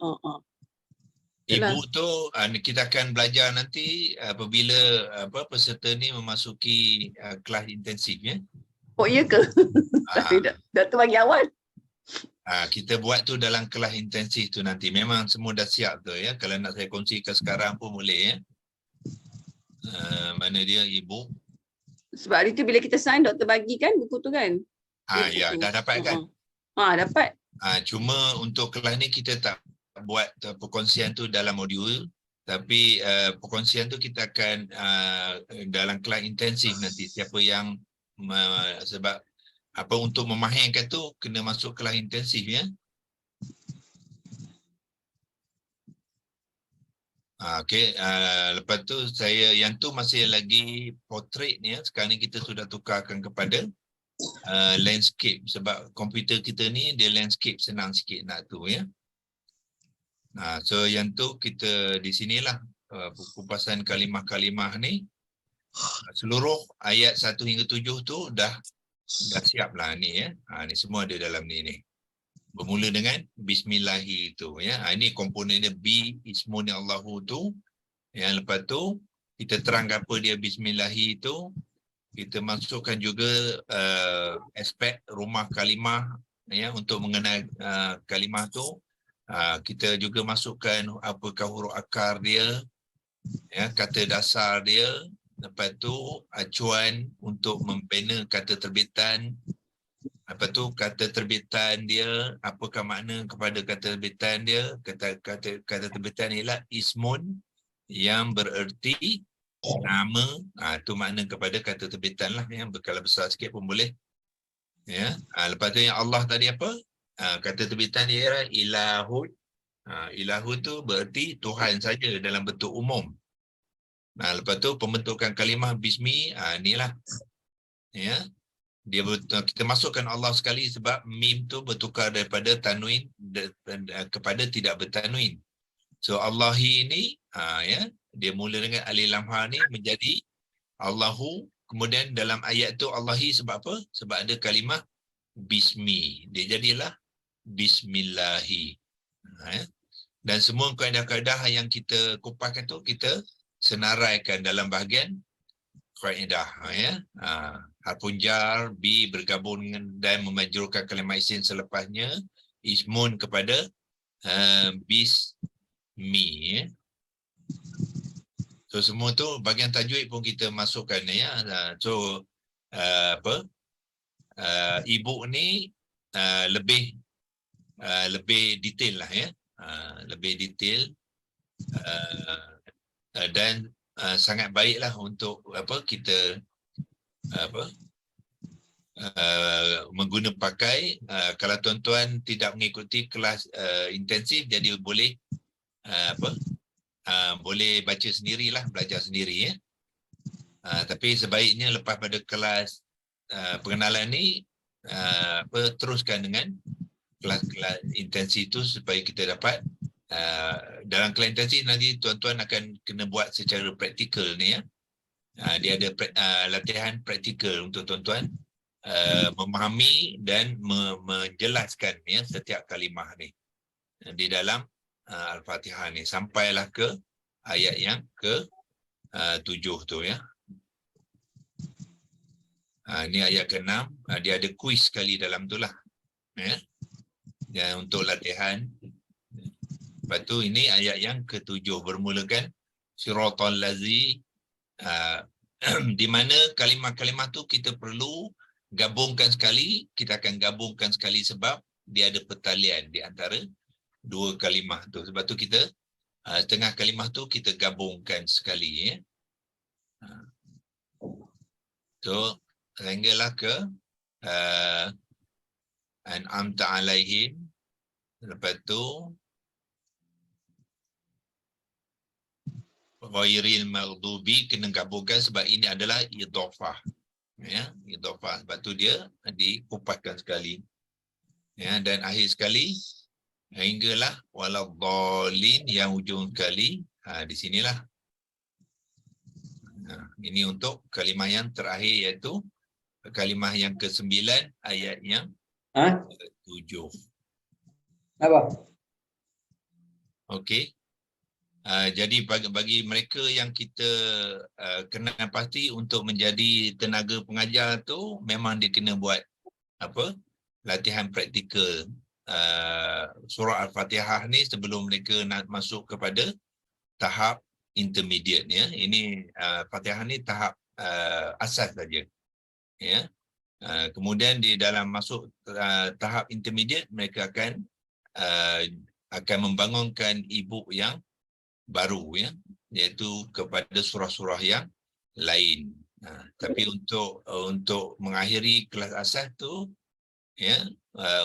Ibu tu kita akan belajar nanti apabila peserta ni memasuki kelas intensif ya. Oh iya ke? Tapi doktor bagi awal. Kita buat tu dalam kelas intensif tu nanti. Memang semua dah siap tu ya. Kalau nak saya kongsikan sekarang pun boleh ya. Mana dia ibu? Sebab hari tu bila kita sign doktor bagi kan buku tu kan? Ya, dah dapat kan? Dapat. Cuma untuk kelas ni kita tak buat perkongsian tu dalam modul, tapi perkongsian tu kita akan dalam kelas intensif nanti. Siapa yang sebab untuk memahirkan tu kena masuk kelas intensif ya. Okey, lepas tu saya yang tu masih lagi portrait ni ya. Sekarang ni kita sudah tukarkan kepada landscape sebab komputer kita ni dia landscape senang sikit nak tu ya. So yang tu kita di sinilah kupasan kalimah-kalimah ni seluruh ayat 1 hingga 7 tu dah siap lah ni ya. Ni semua ada dalam ni. Bermula dengan bismillahi tu ya. Ini komponen dia ismun Allahu tu. Yang lepas tu kita terang apa dia bismillahi tu. Kita masukkan juga aspek rumah kalimah ya untuk mengenal kalimah tu. Kita juga masukkan apakah huruf akar dia, ya, kata dasar dia, lepas tu acuan untuk membina kata terbitan, lepas tu kata terbitan dia, apakah makna kepada kata terbitan dia. Kata terbitan ialah ismun yang bererti nama, tu makna kepada kata terbitan lah, yang berkala besar sikit pun boleh. Ya, lepas tu yang Allah tadi apa? Kata terbitan dia ialah ilahun. Ilahun tu berarti Tuhan saja dalam bentuk umum. Lepas tu pembentukan kalimah bismi, inilah. Ya. Kita masukkan Allah sekali sebab mim tu bertukar daripada tanwin kepada tidak bertanwin. So Allahi ini, ya, dia mula dengan alif lam ha ni menjadi Allahu. Kemudian dalam ayat tu Allahi sebab apa? Sebab ada kalimah bismi. Dia jadilah bismillahi. Dan semua kaedah-kaedah yang kita kupaskan tu kita senaraikan dalam bahagian kaedah ya. Harfun jar bi bergabung dengan dan memajrurkan kalimah isim selepasnya ismun kepada bismi ya. So semua tu bahagian tajwid pun kita masukkan ya. So ibu ni lebih detail lah ya. Lebih detail dan sangat baiklah untuk kita mengguna pakai. Kalau tuan-tuan tidak mengikuti kelas intensif, jadi boleh boleh baca sendirilah, belajar sendiri ya. Tapi sebaiknya lepas pada kelas pengenalan ni teruskan dengan kelas-kelas intensif itu supaya kita dapat dalam kelas intensif nanti tuan-tuan akan kena buat secara praktikal ni ya. Dia ada latihan praktikal untuk tuan-tuan memahami dan menjelaskan ya setiap kalimah ni di dalam Al-Fatihah ni sampailah ke ayat yang ke-7 tu ya. Ni ayat ke-6, dia ada kuis sekali dalam tu lah ya. Dan untuk latihan. Lepas tu ini ayat yang ke-7 bermulakan siratal lazi di mana kalimah-kalimah tu kita perlu gabungkan sekali, kita akan gabungkan sekali sebab dia ada pertalian di antara dua kalimah tu. Sebab tu kita setengah kalimah tu kita gabungkan sekali, ya. So sehinggalah ke an'amta alaihim. Lepas tu ghairil maghdubi kena gabungkan sebab ini adalah idhafah. Ya, idhafah. Sebab tu dia dikupaskan sekali. Ya, dan akhir sekali hinggalah waladhdallin yang ujung sekali. Di sinilah. Ini untuk kalimah yang terakhir iaitu kalimah yang ke-9 ayat yang ke-7. Apa? Okey. Jadi bagi mereka yang kita kena pasti untuk menjadi tenaga pengajar tu memang dia kena buat latihan praktikal surah Al-Fatihah ni sebelum mereka nak masuk kepada tahap intermediate, ya. Ini Fatihah ni tahap asas saja, ya. Kemudian di dalam masuk tahap intermediate mereka akan membangunkan ibu yang baru, ya, iaitu kepada surah-surah yang lain. Tapi untuk mengakhiri kelas asas tu, ya,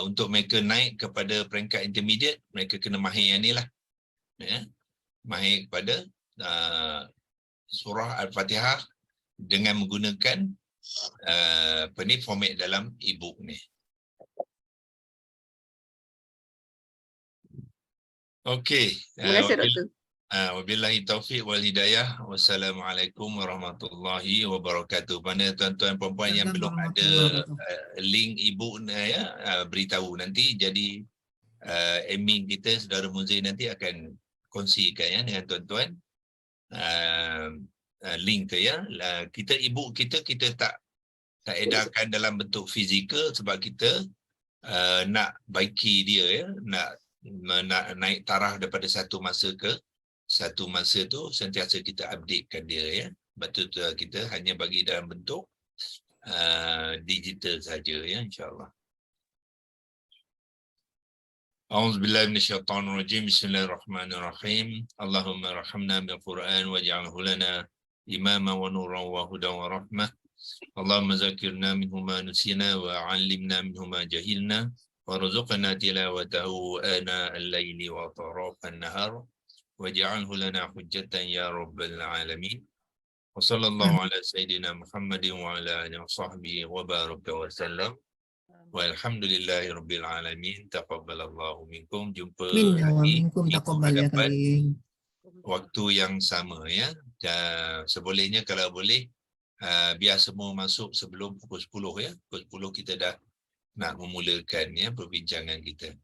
untuk mereka naik kepada peringkat intermediate, mereka kena mahir yang ni lah, ya, mahir kepada surah Al-Fatihah dengan menggunakan format dalam e-book ni. Okey. Terima kasih, Doktor. Wabillahi taufiq wal hidayah. Wassalamualaikum warahmatullahi wabarakatuh. Mana tuan-tuan perempuan yang belum ada link e-book ni, ya, beritahu nanti. Jadi admin kita Saudara Muzin nanti akan kongsikan, ya, dengan tuan-tuan link tu, ya. Kita e-book kita tak edarkan dalam bentuk fizikal sebab kita nak baiki dia, ya, nak naik taraf daripada satu masa ke satu masa tu sentiasa kita updatekan dia, ya. Betul kita hanya bagi dalam bentuk digital saja, ya, insya-Allah. A'udzubillahi minasyaitonir rajim. Bismillahirrahmanirrahim. Allahumma arhamna bil Qur'an waj'alhu lana imama wa nuran wa hudan wa rahmah. Allahumma zakirna minhu ma nusina wa 'allimna minhu ma jahilna warzuqna tilawatahu ana al-laili wa atrafan nahar waj'alhu lana hujjatan ya rabbal alamin. Wa sallallahu ala sayidina Muhammadin wa ala alihi wa sahbihi wa baraka wa sallam. Walhamdulillahi rabbil alamin. Taqabbalallahu minkum. Jumpa lagi minggu hadapan waktu yang sama, ya. Sebolehnya kalau boleh biar semua masuk sebelum pukul 10, ya. Pukul 10 kita dah nak memulakan, ya, perbincangan kita.